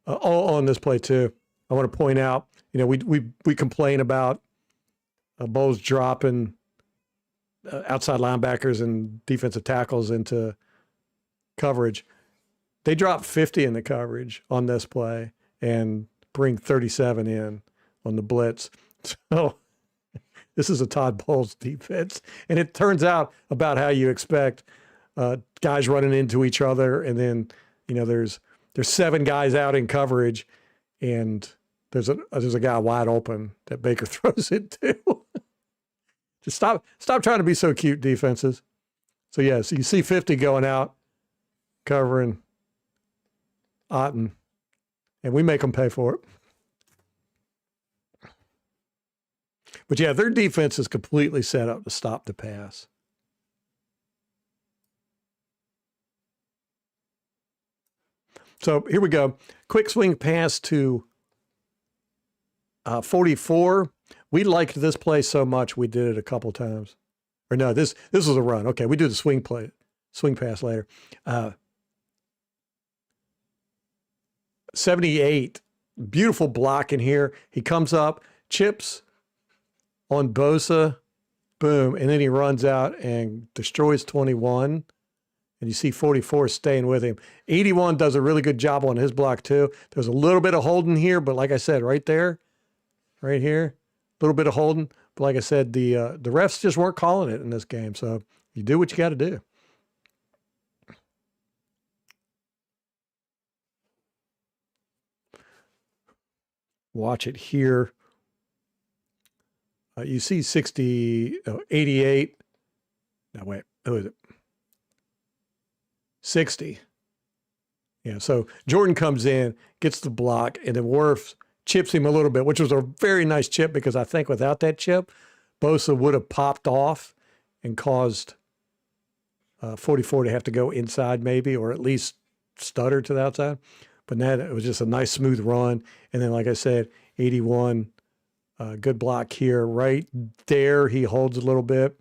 All on this play too, I want to point out, we complain about Bowles dropping outside linebackers and defensive tackles into coverage. They drop 50 in the coverage on this play and bring 37 in on the blitz. So this is a Todd Bowles defense. And it turns out about how you expect guys running into each other. And then, there's 7 guys out in coverage, and there's a guy wide open that Baker throws it to. Just stop trying to be so cute, defenses. So yes, you see 50 going out, covering Otten, and we make them pay for it. But yeah, their defense is completely set up to stop the pass. So here we go. Quick swing pass to 44. We liked this play so much we did it a couple times. Or no, this was a run. Okay, we do the swing pass later. 78, beautiful block in here. He comes up, chips on Bosa, boom, and then he runs out and destroys 21. And you see 44 staying with him. 81 does a really good job on his block too. There's a little bit of holding here, but like I said, right there, right here, a little bit of holding. But like I said, the refs just weren't calling it in this game. So you do what you got to do. Watch it here. You see 88. No, wait, who is it? 60. Yeah, so Jordan comes in, gets the block, and then Wirfs chips him a little bit, which was a very nice chip because I think without that chip, Bosa would have popped off and caused 44 to have to go inside maybe, or at least stutter to the outside. But then it was just a nice smooth run. And then, like I said, 81, good block here. Right there, he holds a little bit,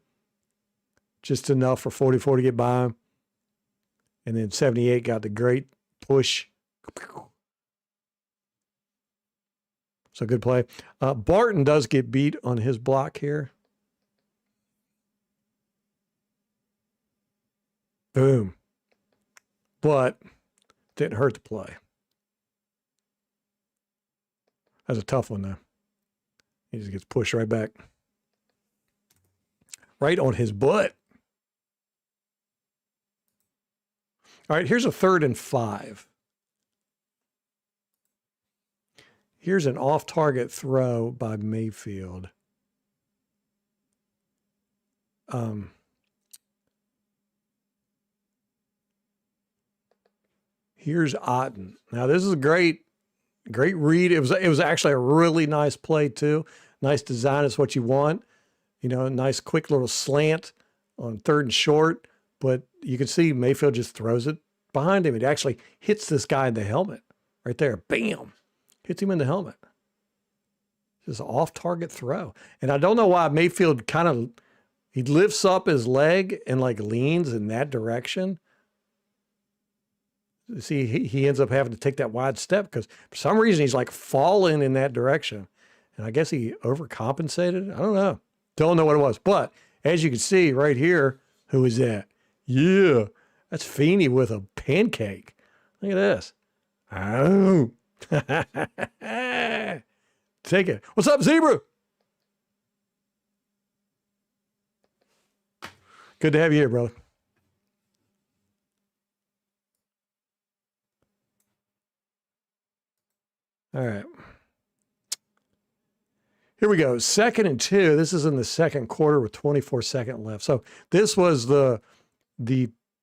just enough for 44 to get by him. And then 78 got the great push. So good play. Barton does get beat on his block here. Boom. But didn't hurt the play. That's a tough one, though. He just gets pushed right back. Right on his butt. All right, here's a 3rd and 5. Here's an off-target throw by Mayfield. Here's Otten. Now, this is a great read. It was actually a really nice play, too. Nice design is what you want. A nice, quick little slant on 3rd and short. But you can see Mayfield just throws it behind him. It actually hits this guy in the helmet right there. Bam. Hits him in the helmet. Just an off-target throw. And I don't know why Mayfield kind of He lifts up his leg and like leans in that direction. See, he ends up having to take that wide step because for some reason he's like falling in that direction. And I guess he overcompensated. I don't know. Don't know what it was. But as you can see right here, who is that? Yeah, that's Feeney with a pancake. Look at this. Oh. Take it. What's up, Zebra? Good to have you here, brother. All right. Here we go. 2nd and 2. This is in the second quarter with 24 seconds left. So this was the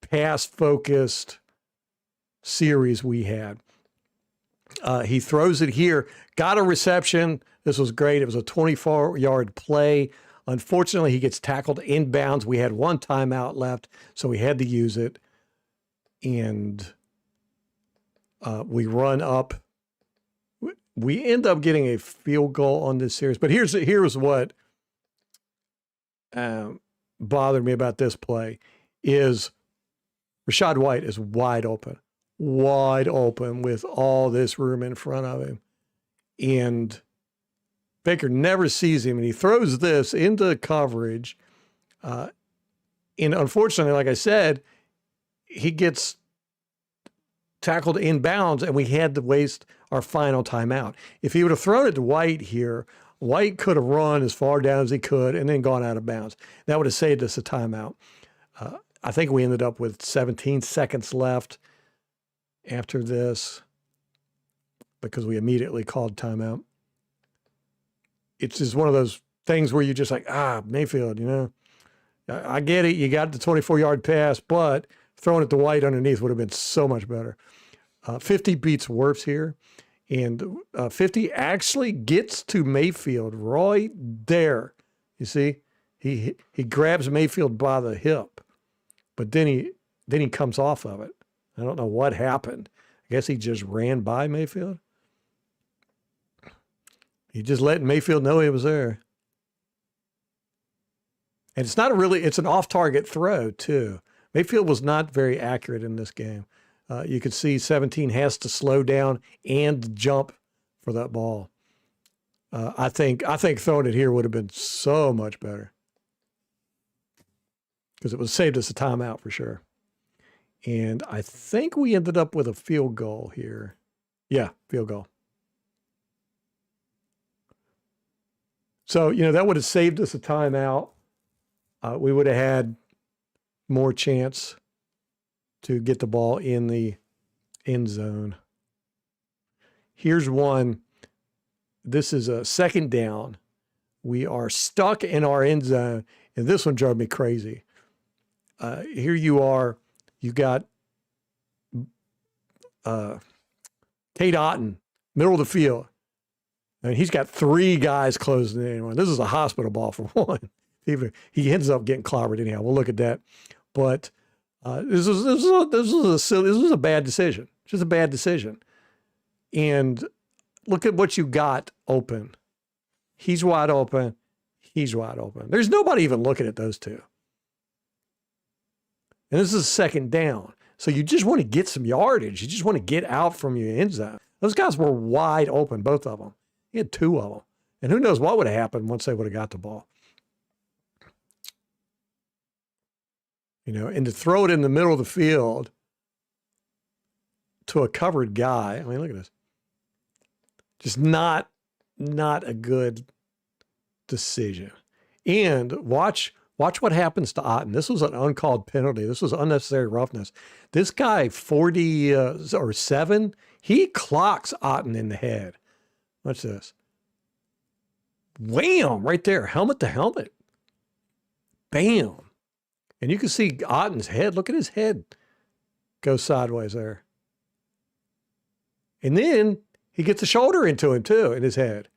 pass-focused series we had. He throws it here. Got a reception. This was great. It was a 24-yard play. Unfortunately, he gets tackled inbounds. We had one timeout left, so we had to use it. And we run up. We end up getting a field goal on this series. But here's what bothered me about this play is Rachaad White is wide open with all this room in front of him. And Baker never sees him, and he throws this into coverage. And unfortunately, like I said, he gets tackled inbounds, and we had to waste our final timeout. If he would have thrown it to White here, White could have run as far down as he could and then gone out of bounds. That would have saved us a timeout. I think we ended up with 17 seconds left after this because we immediately called timeout. It's just one of those things where you're just like, Mayfield, I get it. You got the 24-yard pass, but throwing it to White underneath would have been so much better. 50 beats Wirfs here, and 50 actually gets to Mayfield right there. You see, he grabs Mayfield by the hip, but then he comes off of it. I don't know what happened. I guess he just ran by Mayfield. He just let Mayfield know he was there. And it's an off-target throw too. Mayfield was not very accurate in this game. You could see 17 has to slow down and jump for that ball. I think throwing it here would have been so much better because it would have saved us a timeout for sure. And I think we ended up with a field goal here. Yeah, field goal. So, that would have saved us a timeout. We would have had more chance to get the ball in the end zone. Here's one. This is a 2nd down. We are stuck in our end zone, and this one drove me crazy. Here you are. You got Kate Otten, middle of the field. And he's got 3 guys closing in. This is a hospital ball for one. He ends up getting clobbered anyhow. We'll look at that. But this was a bad decision. Just a bad decision. And look at what you got open. He's wide open. He's wide open. There's nobody even looking at those two. And this is 2nd down. So you just want to get some yardage. You just want to get out from your end zone. Those guys were wide open, both of them. He had 2 of them. And who knows what would have happened once they would have got the ball. And to throw it in the middle of the field to a covered guy. I mean, look at this. Just not a good decision. And watch what happens to Otten. This was an uncalled penalty. This was unnecessary roughness. This guy, 40 or 7, he clocks Otten in the head. Watch this. Wham! Right there. Helmet to helmet. Bam. And you can see Otten's head. Look at his head go sideways there. And then he gets a shoulder into him too, in his head.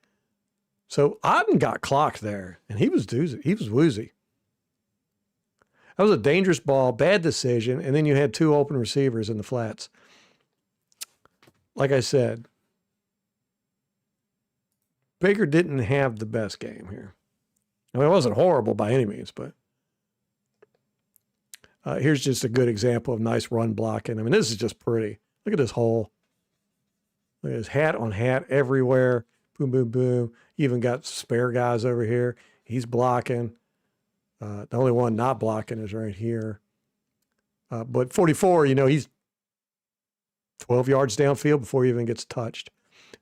So Otten got clocked there, and he was woozy. That was a dangerous ball, bad decision, and then you had 2 open receivers in the flats. Like I said, Baker didn't have the best game here. I mean, it wasn't horrible by any means, but Here's just a good example of nice run blocking. I mean, this is just pretty. Look at this hole. Look at his hat on hat everywhere. Boom, boom, boom. You even got spare guys over here. He's blocking. The only one not blocking is right here. But 44, he's 12 yards downfield before he even gets touched.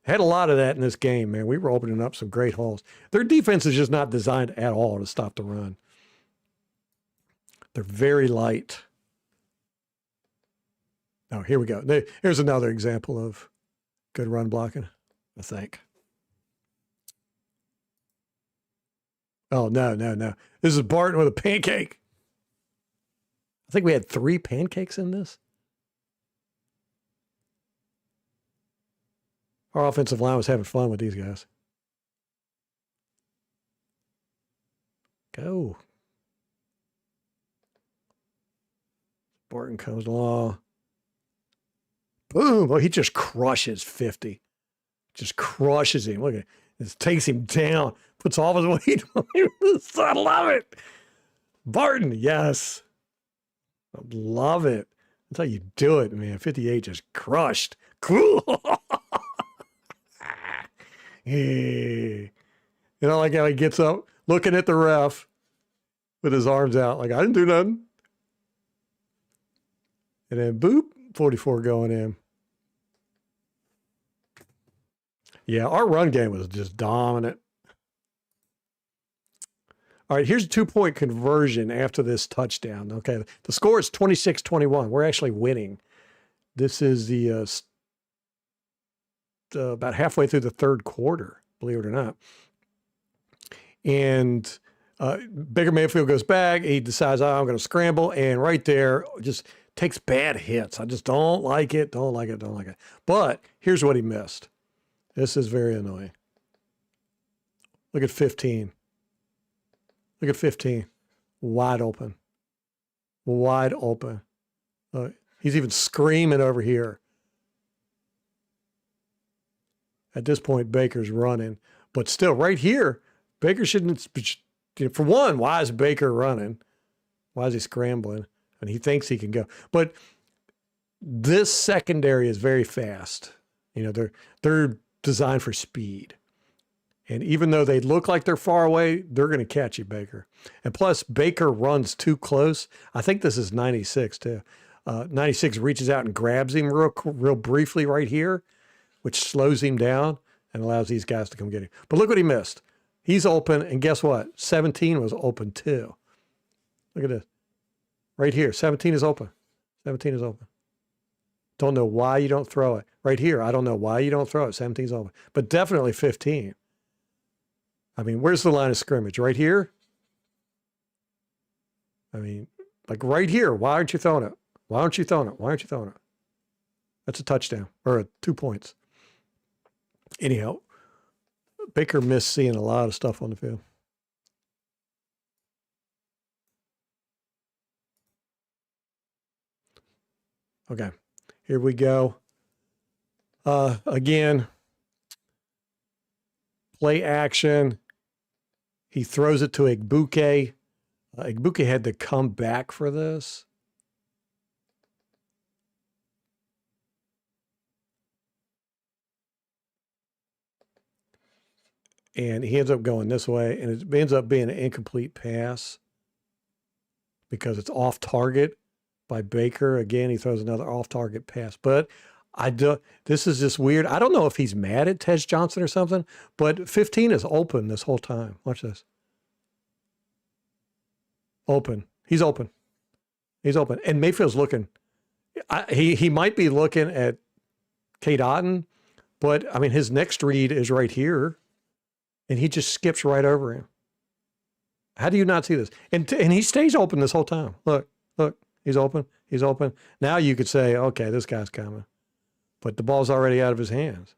Had a lot of that in this game, man. We were opening up some great holes. Their defense is just not designed at all to stop the run. They're very light. Oh, here we go. Here's another example of good run blocking, I think. Oh, no. This is Barton with a pancake. I think we had 3 pancakes in this. Our offensive line was having fun with these guys. Go. Barton comes along. Boom. Oh, he just crushes 50. Just crushes him. Look at it. Just takes him down. Puts all of his weight on him. I love it. Barton, yes. I love it. That's how you do it, man. 58 just crushed. Cool. Hey. Like how he gets up looking at the ref with his arms out like, I didn't do nothing. And then boop, 44 going in. Yeah, our run game was just dominant. All right, here's a 2-point conversion after this touchdown. Okay, the score is 26-21. We're actually winning. This is the about halfway through the third quarter, believe it or not. And Baker Mayfield goes back. He decides, I'm going to scramble. And right there, just takes bad hits. I just don't like it. But here's what he missed. This is very annoying. Look at 15. Look at 15. Wide open. Wide open. He's even screaming over here. At this point, Baker's running. But still, right here, Baker shouldn't. For one, why is Baker running? Why is he scrambling? And he thinks he can go. But this secondary is very fast. They're designed for speed. And even though they look like they're far away, they're going to catch you, Baker. And plus, Baker runs too close. I think this is 96, too. 96 reaches out and grabs him real briefly right here, which slows him down and allows these guys to come get him. But look what he missed. He's open, and guess what? 17 was open, too. Look at this. Right here, 17 is open. 17 is open. Don't know why you don't throw it. Right here, I don't know why you don't throw it. 17 is open. But definitely 15. I mean, where's the line of scrimmage? Right here? I mean, like right here. Why aren't you throwing it? Why aren't you throwing it? Why aren't you throwing it? That's a touchdown or 2 points. Anyhow, Baker missed seeing a lot of stuff on the field. Okay, here we go. Again, play action. He throws it to Egbuke. Egbuke had to come back for this. And he ends up going this way, and it ends up being an incomplete pass because it's off target by Baker. Again, he throws another off target pass. But this is just weird. I don't know if he's mad at Tej Johnson or something, but 15 is open this whole time. Watch this. Open. He's open. He's open. And Mayfield's looking. He might be looking at Kate Otten, but I mean, his next read is right here, and he just skips right over him. How do you not see this? And he stays open this whole time. Look, he's open. He's open. Now you could say, okay, this guy's coming. But the ball's already out of his hands.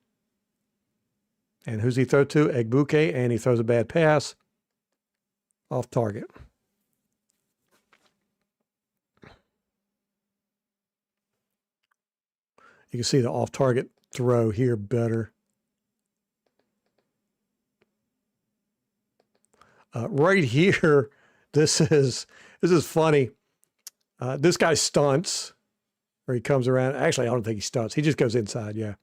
And who's he throw to? Egbuke, and he throws a bad pass off target. You can see the off-target throw here better. Right here, this is funny. This guy stunts, or he comes around. Actually, I don't think he stunts. He just goes inside, yeah.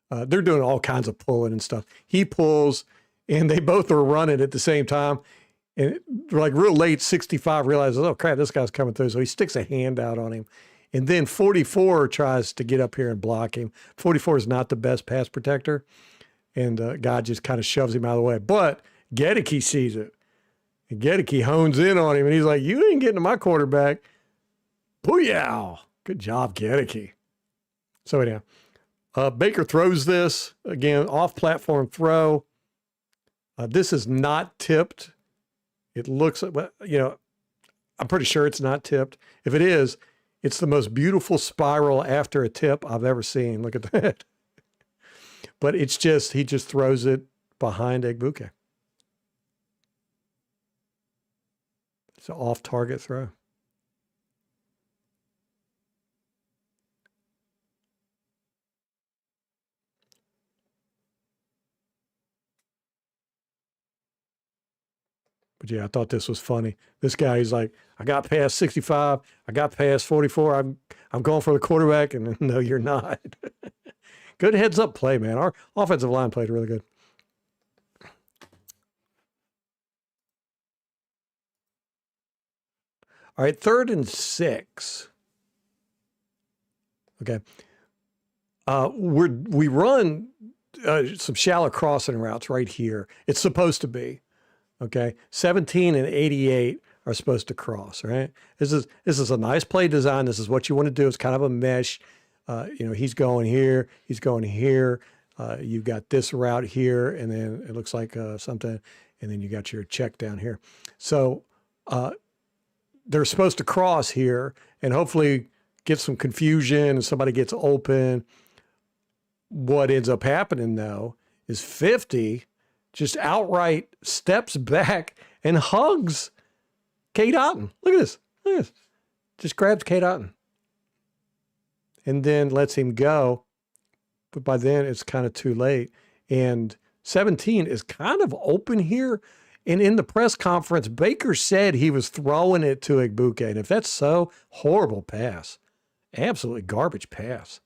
They're doing all kinds of pulling and stuff. He pulls, and they both are running at the same time. And like real late, 65 realizes, oh, crap, this guy's coming through. So he sticks a hand out on him. And then 44 tries to get up here and block him. 44 is not the best pass protector. And God just kind of shoves him out of the way. But Gedeke sees it. And Gedeke hones in on him. And he's like, you ain't getting to my quarterback. Booyah. Good job, Gedeke. So anyhow, Baker throws this. Again, off-platform throw. This is not tipped. It looks, I'm pretty sure it's not tipped. If it is, it's the most beautiful spiral after a tip I've ever seen. Look at that. But it's just, he just throws it behind Egbuka. It's an off-target throw. But yeah, I thought this was funny. This guy, he's like, I got past 65. I got past 44. I'm going for the quarterback. And no, you're not. Good heads up play, man. Our offensive line played really good. All right, 3rd and 6. Okay. We run some shallow crossing routes right here. It's supposed to be. Okay, 17 and 88 are supposed to cross, right? This is a nice play design. This is what you want to do. It's kind of a mesh. He's going here. He's going here. You've got this route here, and then it looks like something, and then you got your check down here. So they're supposed to cross here and hopefully get some confusion and somebody gets open. What ends up happening, though, is 50 just outright steps back and hugs Cade Otton. Look at this. Look at this. Just grabs Cade Otton. And then lets him go. But by then, it's kind of too late. And 17 is kind of open here. And in the press conference, Baker said he was throwing it to Egbuka. And if that's so, horrible pass. Absolutely garbage pass.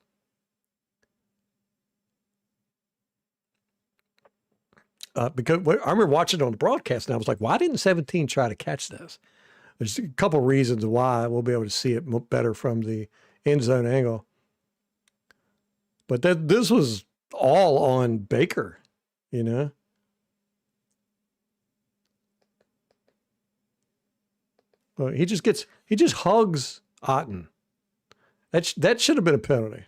Because I remember watching it on the broadcast, and I was like, why didn't 17 try to catch this? There's a couple reasons why. We'll be able to see it better from the end zone angle. But this was all on Baker, you know? Well, he just hugs Otton. That should have been a penalty.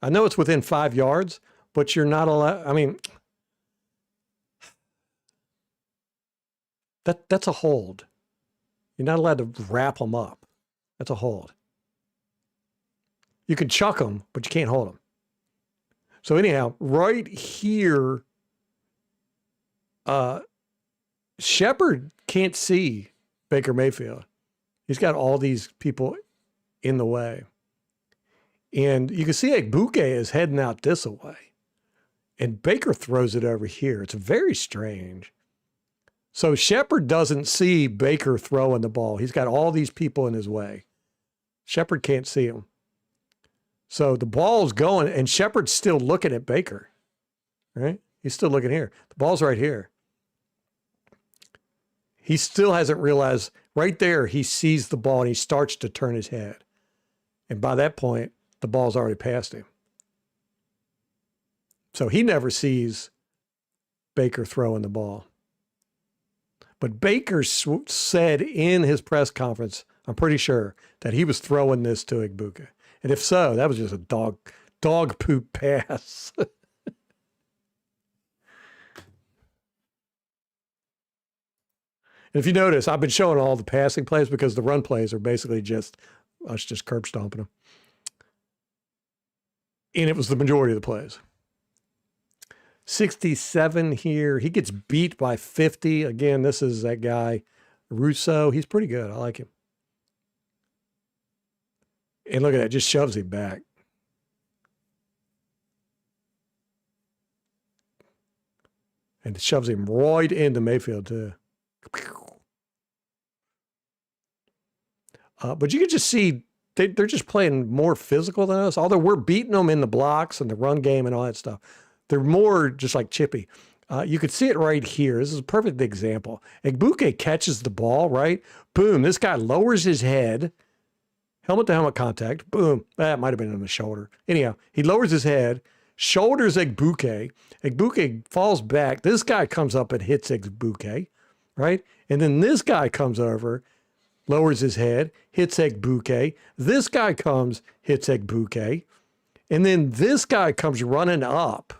I know it's within 5 yards, but you're not allowed. I mean, that's a hold. You're not allowed to wrap them up. That's a hold. You can chuck them, but you can't hold them. So anyhow, right here, Shepard can't see Baker Mayfield. He's got all these people in the way. And you can see Egbuka is heading out this way. And Baker throws it over here. It's very strange. So Shepard doesn't see Baker throwing the ball. He's got all these people in his way. Shepard can't see him. So the ball's going, and Shepard's still looking at Baker, right? He's still looking here. The ball's right here. He still hasn't realized, right there, he sees the ball, and he starts to turn his head. And by that point, the ball's already past him. So he never sees Baker throwing the ball. But Baker said in his press conference, I'm pretty sure, that he was throwing this to Egbuka. And if so, that was just a dog poop pass. And if you notice, I've been showing all the passing plays because the run plays are basically just us just curb stomping them. And it was the majority of the plays. 67 here. He gets beat by 50. Again, this is that guy, Russo. He's pretty good. I like him. And look at that. Just shoves him back. And shoves him right into Mayfield, too. But you can just see they're just playing more physical than us, although we're beating them in the blocks and the run game and all that stuff. They're more just like chippy. You could see it right here. This is a perfect example. Egbuke catches the ball, right? Boom. This guy lowers his head. Helmet-to-helmet contact. Boom. That might have been on the shoulder. Anyhow, he lowers his head, shoulders Egbuke. Egbuke falls back. This guy comes up and hits Egbuke, right? And then this guy comes over, lowers his head, hits Egbuke. This guy comes, hits Egbuke. And then this guy comes running up,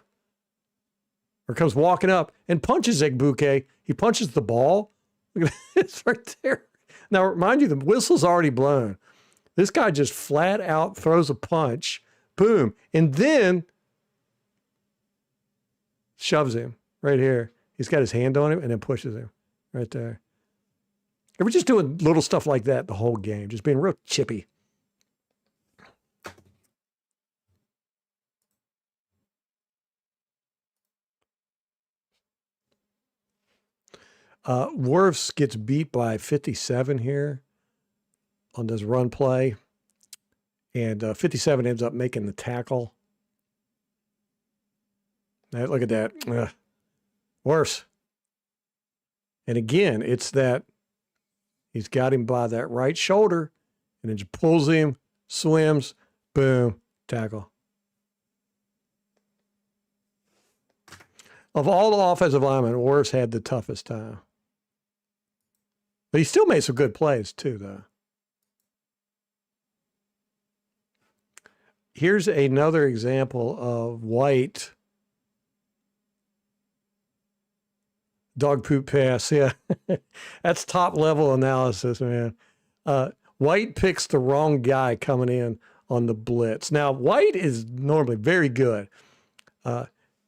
or comes walking up and punches Egbuke. He punches the ball. Look at that. It's right there. Now, mind you, the whistle's already blown. This guy just flat out throws a punch. Boom. And then shoves him right here. He's got his hand on him and then pushes him right there. And we're just doing little stuff like that the whole game, just being real chippy. Wirfs gets beat by 57 here on this run play. And 57 ends up making the tackle. Now, look at that. Worse. And again, it's that he's got him by that right shoulder and then just pulls him, swims, boom, tackle. Of all the offensive linemen, Wirfs had the toughest time. But he still made some good plays too, though. Here's another example of White. Dog poop pass, yeah. That's top level analysis, man. White picks the wrong guy coming in on the blitz. Now, White is normally very good.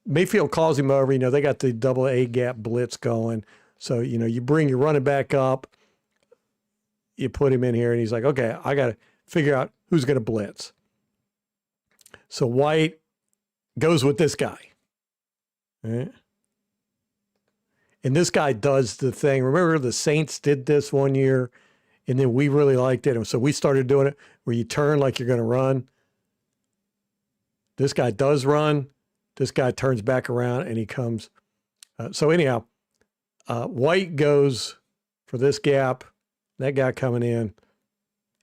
Mayfield calls him over. You know, they got the double A gap blitz going. So, you know, you bring your running back up, you put him in here, and he's like, okay, I got to figure out who's going to blitz. So White goes with this guy. Right? And this guy does the thing. Remember the Saints did this one year, and then we really liked it. And so we started doing it where you turn like you're going to run. This guy does run. This guy turns back around, and he comes. So anyhow, White goes for this gap, that guy coming in.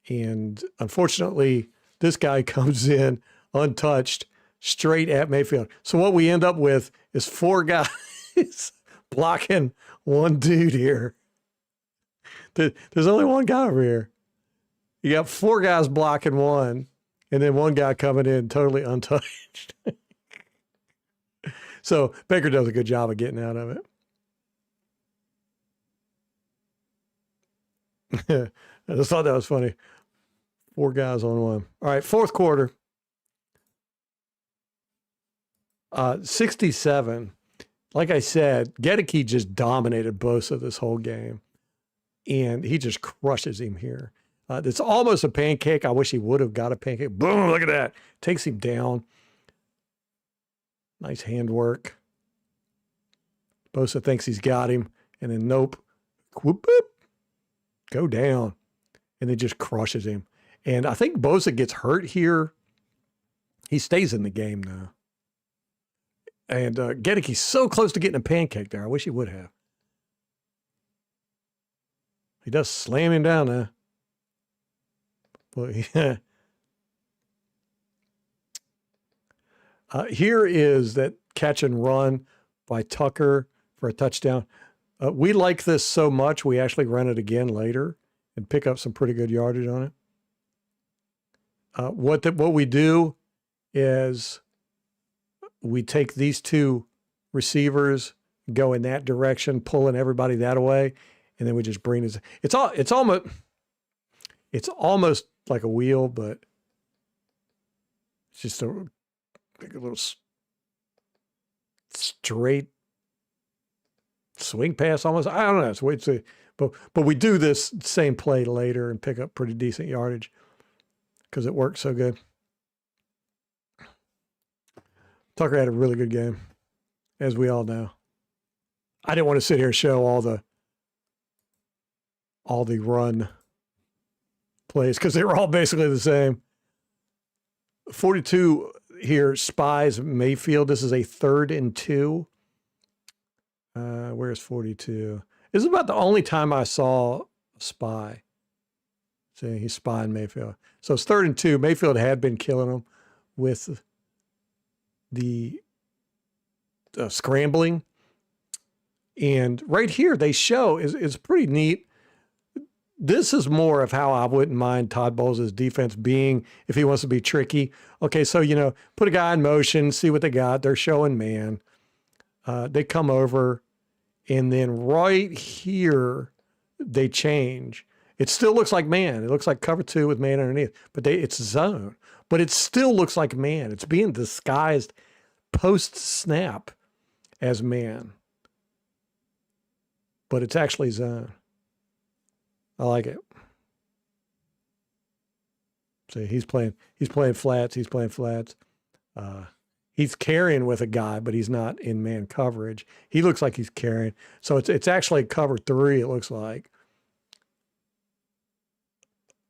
And unfortunately, this guy comes in untouched, straight at Mayfield. So what we end up with is four guys blocking one dude here. There's only one guy over here. You got four guys blocking one, and then one guy coming in totally untouched. So Baker does a good job of getting out of it. I just thought that was funny. Four guys on one. All right, fourth quarter. 67. Like I said, Gedeke just dominated Bosa this whole game. And he just crushes him here. It's almost a pancake. I wish he would have got a pancake. Boom, look at that. Takes him down. Nice handwork. Bosa thinks he's got him. And then nope. Whoop, whoop. Go down. And then just crushes him. And I think Bosa gets hurt here. He stays in the game now. And Gedeke's so close to getting a pancake there. I wish he would have. He does slam him down now. Well, yeah. Here is that catch and run by Tucker for a touchdown. We like this so much, we actually run it again later and pick up some pretty good yardage on it. What we do is we take these two receivers, go in that direction, pulling everybody that way, and then we just bring this. It's almost like a wheel, but it's just a little straight swing pass almost. I don't know. It's way to, but we do this same play later and pick up pretty decent yardage because it works so good. Tucker had a really good game, as we all know. I didn't want to sit here and show all the run plays because they were all basically the same. 42 here, spies Mayfield. This is a 3rd and 2. Where's 42? This is about the only time I saw a spy. See, he's spying Mayfield. So it's 3rd and 2. Mayfield had been killing him with the scrambling. And right here, they show is pretty neat. This is more of how I wouldn't mind Todd Bowles' defense being if he wants to be tricky. Okay, so, put a guy in motion, see what they got. They're showing man. They come over, and then right here, they change. It still looks like man. It looks like cover 2 with man underneath, but it's zone. But it still looks like man. It's being disguised post-snap as man. But it's actually zone. I like it. See, he's playing flats. He's playing flats. He's carrying with a guy, but he's not in man coverage. He looks like he's carrying. So it's actually cover 3, it looks like.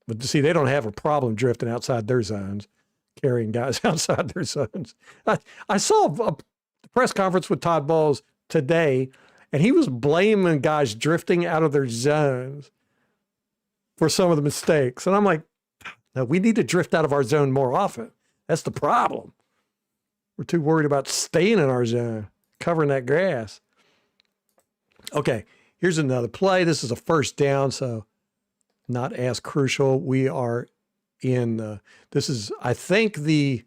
But see, they don't have a problem drifting outside their zones, carrying guys outside their zones. I saw a press conference with Todd Bowles today, and he was blaming guys drifting out of their zones for some of the mistakes. And I'm like, no, we need to drift out of our zone more often. That's the problem. We're too worried about staying in our zone, covering that grass. Okay, here's another play. This is a 1st down, so not as crucial. We are in, this is, I think, the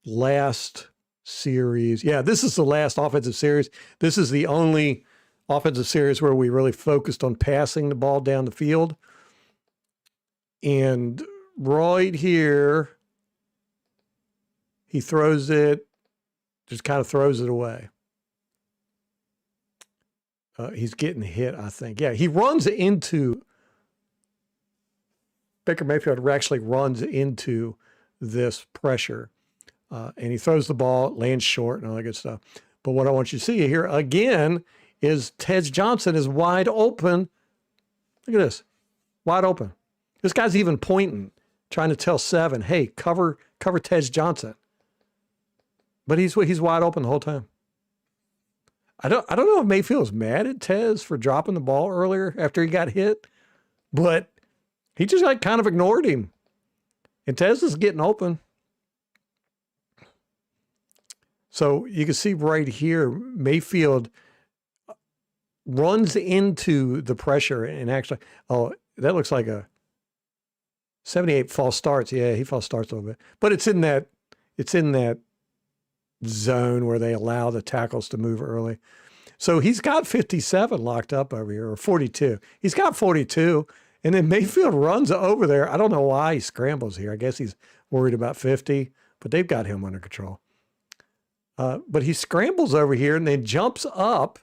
last series. Yeah, this is the last offensive series. This is the only offensive series where we really focused on passing the ball down the field. And right here, he throws it, just kind of throws it away. He's getting hit, I think. Yeah, he runs into, Baker Mayfield actually runs into this pressure. And he throws the ball, lands short, and all that good stuff. But what I want you to see here again is Tej Johnson is wide open. Look at this, wide open. This guy's even pointing, trying to tell 7, hey, cover Tej Johnson. But he's wide open the whole time. I don't know if Mayfield is mad at Tez for dropping the ball earlier after he got hit, but he just kind of ignored him. And Tez is getting open. So you can see right here, Mayfield runs into the pressure and actually, oh, that looks like a 78 false starts. Yeah, he false starts a little bit, but it's in that zone where they allow the tackles to move early. So he's got 57 locked up over here, or 42. He's got 42, and then Mayfield runs over there. I don't know why he scrambles here. I guess he's worried about 50, but they've got him under control. But he scrambles over here and then jumps up,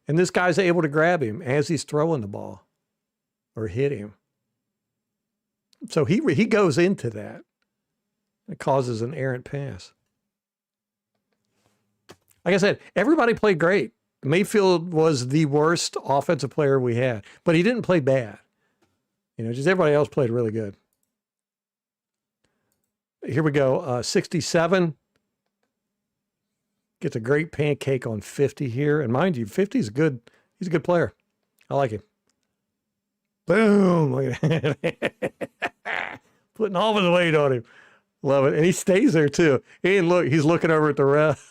and this guy's able to grab him as he's throwing the ball or hit him. So he goes into that. It causes an errant pass. Like I said, everybody played great. Mayfield was the worst offensive player we had, but he didn't play bad. Just everybody else played really good. Here we go. 67. Gets a great pancake on 50 here. And mind you, 50 is good. He's a good player. I like him. Boom. Look at that. Putting all of his weight on him. Love it. And he stays there too. And look, he's looking over at the ref.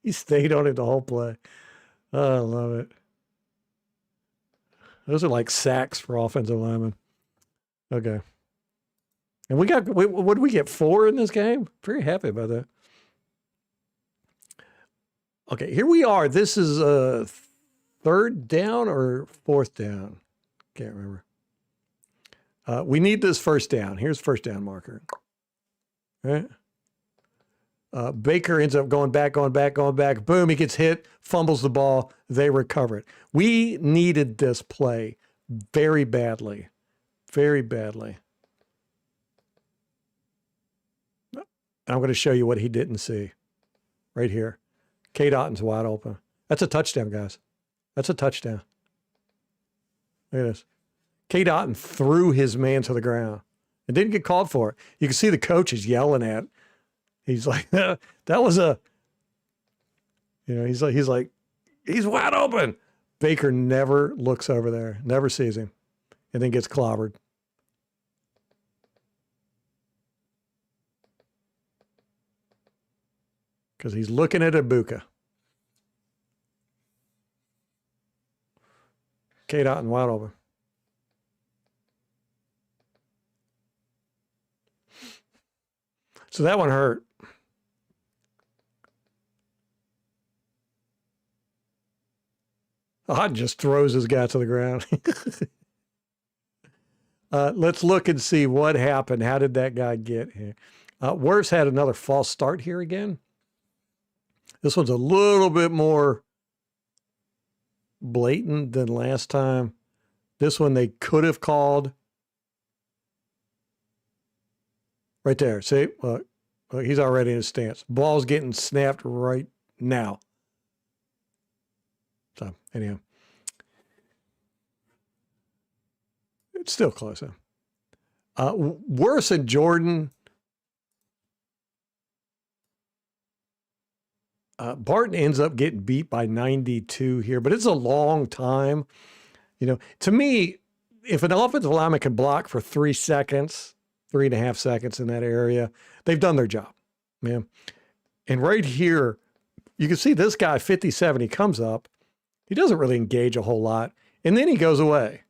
He stayed on it the whole play. Oh, I love it. Those are like sacks for offensive linemen. Okay. And what did we get? 4 in this game? Very happy about that. Okay, here we are. This is a 3rd down or 4th down. Can't remember. We need this 1st down. Here's 1st down marker. All right. Baker ends up going back. Boom, he gets hit, fumbles the ball. They recover it. We needed this play very badly. Very badly. I'm going to show you what he didn't see. Right here. K. Otton's wide open. That's a touchdown, guys. That's a touchdown. Look at this. K. Dotton threw his man to the ground and didn't get called for it. You can see the coaches yelling at. He's like, that was a, he's like, he's wide open. Baker never looks over there, never sees him, and then gets clobbered. Because he's looking at Ibuka. K. Dotton wide open. So that one hurt. Odd just throws his guy to the ground. Let's look and see what happened. How did that guy get here? Wirfs had another false start here again. This one's a little bit more blatant than last time. This one they could have called. Right there. See? Look, he's already in his stance. Ball's getting snapped right now. So, anyhow. It's still close, huh? Worse than Jordan. Barton ends up getting beat by 92 here, but it's a long time. To me, if an offensive lineman can block for 3 seconds, 3.5 seconds in that area, they've done their job, man. And right here, you can see this guy, 57, he comes up. He doesn't really engage a whole lot, and then he goes away,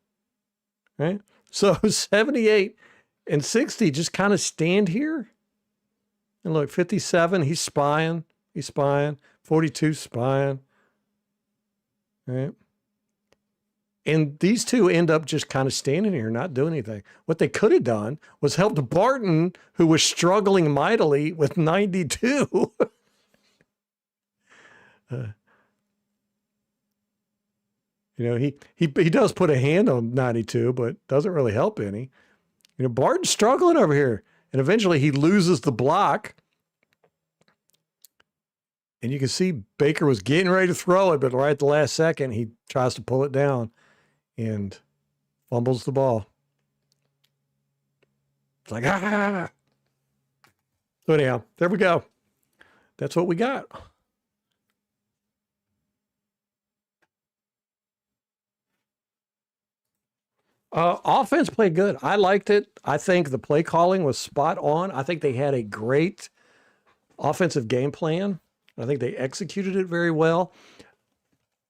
right? So 78 and 60 just kind of stand here. And look, 57, he's spying. He's spying. 42, spying. Right? And these two end up just kind of standing here, not doing anything. What they could have done was helped Barton, who was struggling mightily with 92. He does put a hand on 92, but doesn't really help any. Barton's struggling over here. And eventually he loses the block. And you can see Baker was getting ready to throw it, but right at the last second, he tries to pull it down and fumbles the ball. It's like, ah. So anyhow, there we go. That's what we got. Offense played good. I liked it. I think the play calling was spot on. I think they had a great offensive game plan. I think they executed it very well.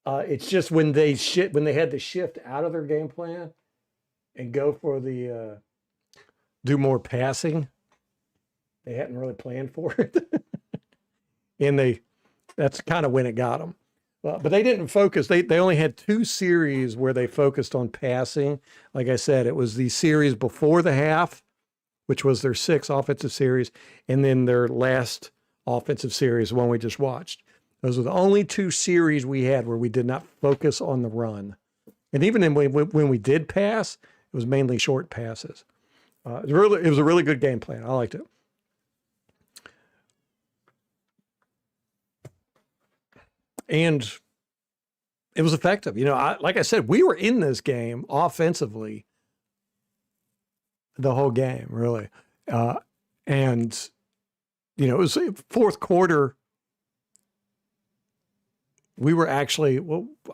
It's just when they had to shift out of their game plan and go for the do more passing, they hadn't really planned for it, and that's kind of when it got them. But they didn't focus. They only had 2 series where they focused on passing. Like I said, it was the series before the half, which was their 6th offensive series, and then their last offensive series, the one we just watched. Those were the only 2 series we had where we did not focus on the run. And even when we did pass, it was mainly short passes. It was a really good game plan. I liked it. And it was effective. Like I said, we were in this game offensively the whole game, really. And it was fourth quarter. We were actually,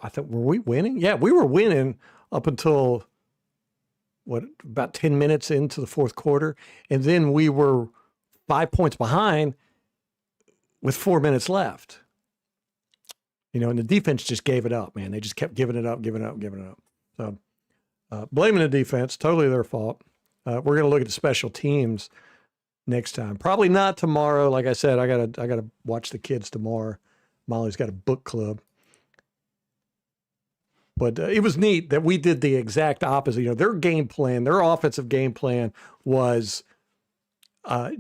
I think, were we winning? Yeah, we were winning up until, about 10 minutes into the fourth quarter. And then we were 5 points behind with 4 minutes left. And the defense just gave it up, man. They just kept giving it up. So blaming the defense, totally their fault. We're going to look at the special teams next time. Probably not tomorrow. Like I said, I gotta watch the kids tomorrow. Molly's got a book club. But it was neat that we did the exact opposite. Their game plan, their offensive game plan was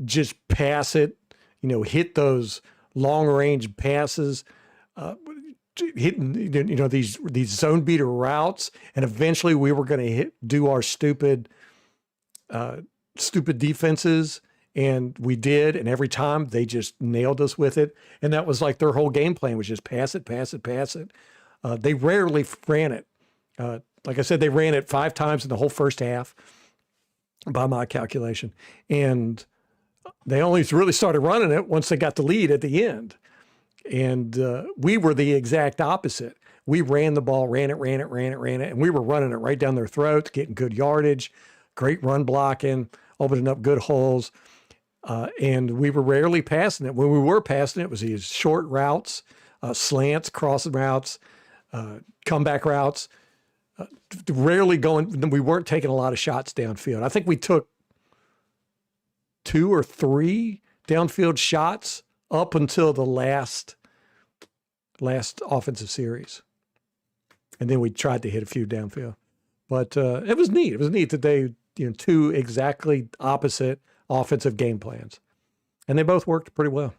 just pass it, hit those long range passes, hitting these zone beater routes, and eventually we were going to do our stupid defenses. And we did, and every time they just nailed us with it. And that was like their whole game plan was just pass it, pass it, pass it. They rarely ran it. like I said, they ran it 5 times in the whole first half by my calculation. And they only really started running it once they got the lead at the end. And we were the exact opposite. We ran the ball, ran it, and we were running it right down their throats, getting good yardage, great run blocking, opening up good holes. And we were rarely passing it. When we were passing it, was these short routes, slants, crossing routes, comeback routes, rarely going. We weren't taking a lot of shots downfield. I think we took 2 or 3 downfield shots up until the last offensive series. And then we tried to hit a few downfield. But it was neat. It was neat that they, 2 exactly opposite offensive game plans. And they both worked pretty well.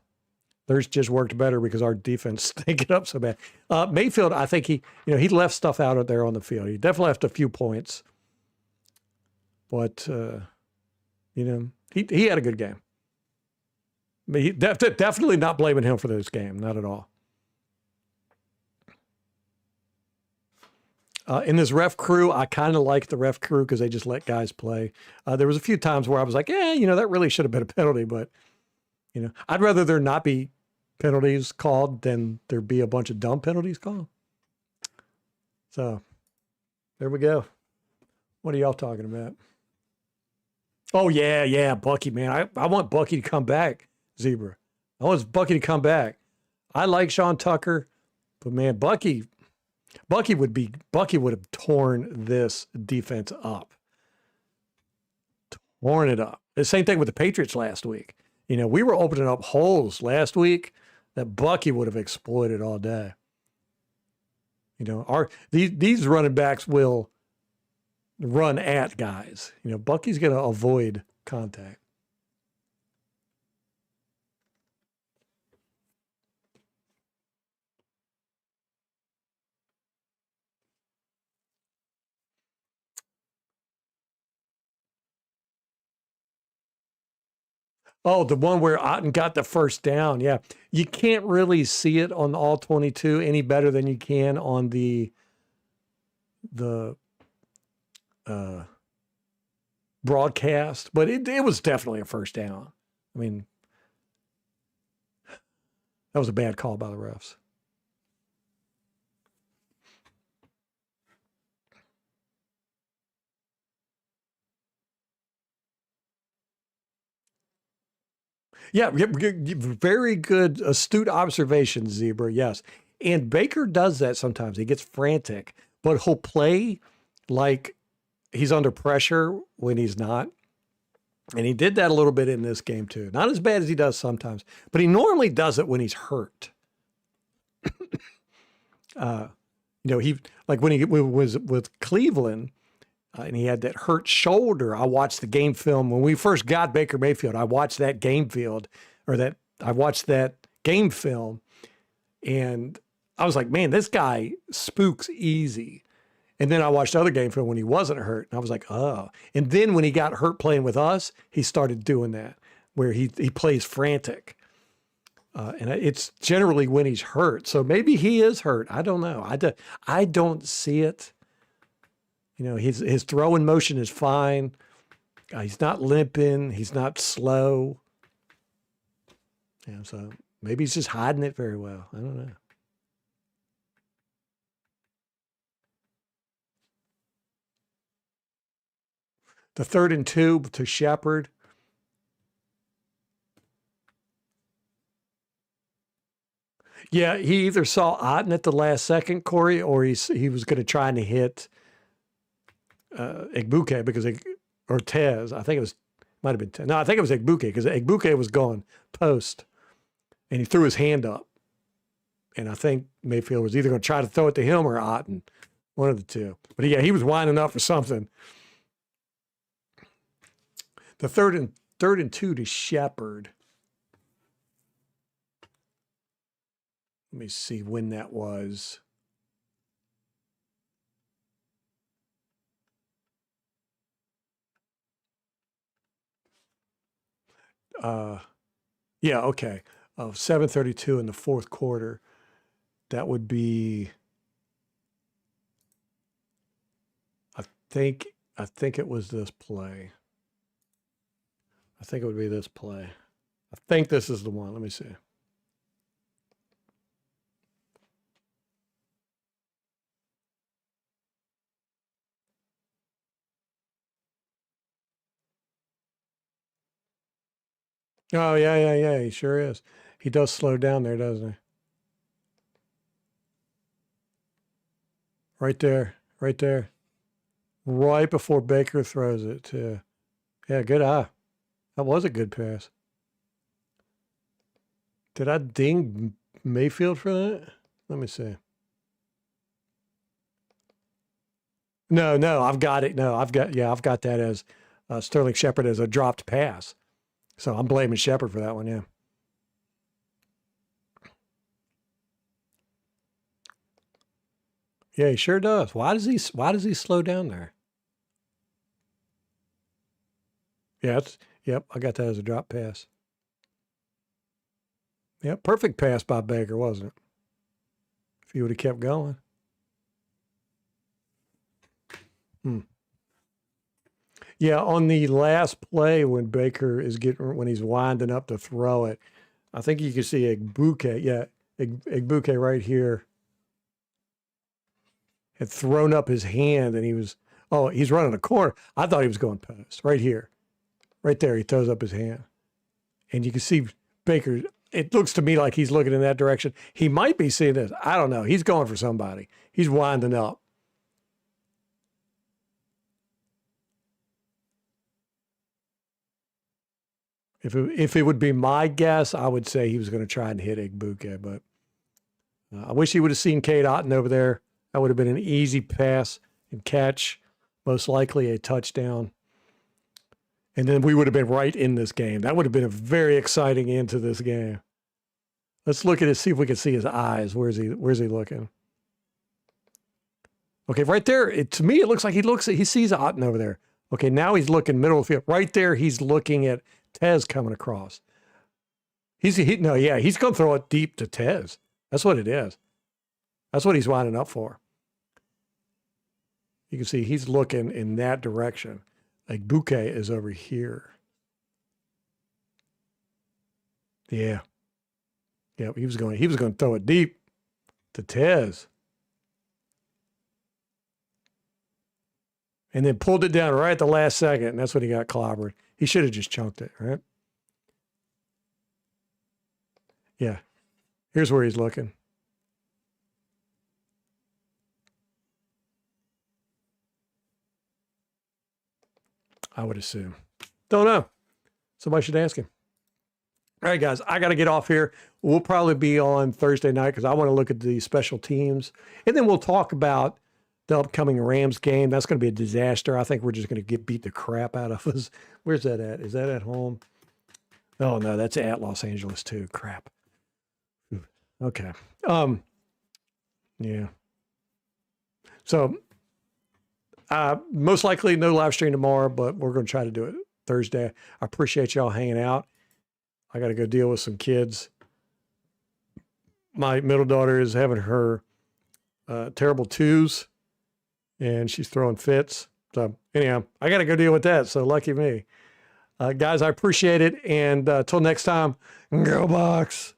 Theirs just worked better because our defense stayed it up so bad. Mayfield, I think he left stuff out there on the field. He definitely left a few points. But, he had a good game. But he definitely not blaming him for this game. Not at all. In this ref crew, I kind of like the ref crew because they just let guys play. There was a few times where I was like, that really should have been a penalty. But, I'd rather there not be penalties called than there be a bunch of dumb penalties called. So, there we go. What are y'all talking about? Oh, yeah, Bucky, man. I want Bucky to come back, Zebra. I want Bucky to come back. I like Sean Tucker, but, man, Bucky would have torn this defense up. Torn it up. The same thing with the Patriots last week. We were opening up holes last week that Bucky would have exploited all day. These running backs will run at guys. Bucky's going to avoid contact. Oh, the one where Otten got the first down. Yeah. You can't really see it on all 22 any better than you can on the broadcast, but it was definitely a first down. I mean, that was a bad call by the refs. Yeah, very good, astute observation, Zebra. Yes. And Baker does that sometimes. He gets frantic, but he'll play like he's under pressure when he's not. And he did that a little bit in this game too. Not as bad as he does sometimes, but he normally does it when he's hurt. He like when he was with Cleveland, and he had that hurt shoulder. I watched the game film when we first got Baker Mayfield. I watched that game film, and I was like, man, this guy spooks easy. And then I watched other game film when he wasn't hurt, and I was like, oh. And then when he got hurt playing with us, he started doing that, where he plays frantic. And it's generally when he's hurt. So maybe he is hurt. I don't know. I don't see it. His throwing motion is fine. He's not limping. He's not slow. So maybe he's just hiding it very well. I don't know. The 3rd and 2 to Shepard. Yeah, he either saw Otten at the last second, Corey, or he was going to try and hit Egbuke or Tez. I think might have been Tez. No, I think it was Egbuke because Egbuke was going post, and he threw his hand up. And I think Mayfield was either going to try to throw it to him or Otten, one of the two. But yeah, he was winding up for something. The 3rd and 2 to Shepard. Let me see when that was. Yeah, okay. 7:32 in the 4th quarter. That would be think it was this play. I think it would be this play. I think this is the one. Let me see. Oh, yeah, yeah, yeah. He sure is. He does slow down there, doesn't he? Right there. Right there. Right before Baker throws it, too. Yeah, good eye. That was a good pass. Did I ding Mayfield for that? Let me see. No, no, I've got it. No, I've got that as Sterling Shepard as a dropped pass. So I'm blaming Shepard for that one, yeah. Yeah, he sure does. Why does he slow down there? Yeah, yep, I got that as a drop pass. Yep, perfect pass by Baker, wasn't it? If he would have kept going. Yeah, on the last play when Baker is when he's winding up to throw it, I think you can see Egbuke. Yeah, Egbuke right here had thrown up his hand, and he's running a corner. I thought he was going post right here, right there. He throws up his hand, and you can see Baker. It looks to me like he's looking in that direction. He might be seeing this. I don't know. He's going for somebody. He's winding up. If it would be my guess, I would say he was going to try and hit Egbuke, but I wish he would have seen Cade Otton over there. That would have been an easy pass and catch, most likely a touchdown. And then we would have been right in this game. That would have been a very exciting end to this game. Let's look at it, see if we can see his eyes. Where's he looking? Okay, right there. To me, it looks like he sees Otton over there. Okay, now he's looking middle of the field. Right there, he's looking at Tez coming across. He's going to throw it deep to Tez. That's what it is. That's what he's winding up for. You can see he's looking in that direction. Like Bouquet is over here. Yeah. Yeah, he was going to throw it deep to Tez. And then pulled it down right at the last second, and that's when he got clobbered. He should have just chunked it, right? Yeah. Here's where he's looking. I would assume. Don't know. Somebody should ask him. All right, guys, I got to get off here. We'll probably be on Thursday night because I want to look at the special teams. And then we'll talk about the upcoming Rams game. That's going to be a disaster. I think we're just going to beat the crap out of us. Where's that at? Is that at home? Oh, no, that's at Los Angeles too. Crap. Okay. Yeah. So most likely no live stream tomorrow, but we're going to try to do it Thursday. I appreciate y'all hanging out. I got to go deal with some kids. My middle daughter is having her terrible twos, and she's throwing fits. So anyhow, I got to go deal with that. So lucky me. Guys, I appreciate it. And till next time, go Bucs.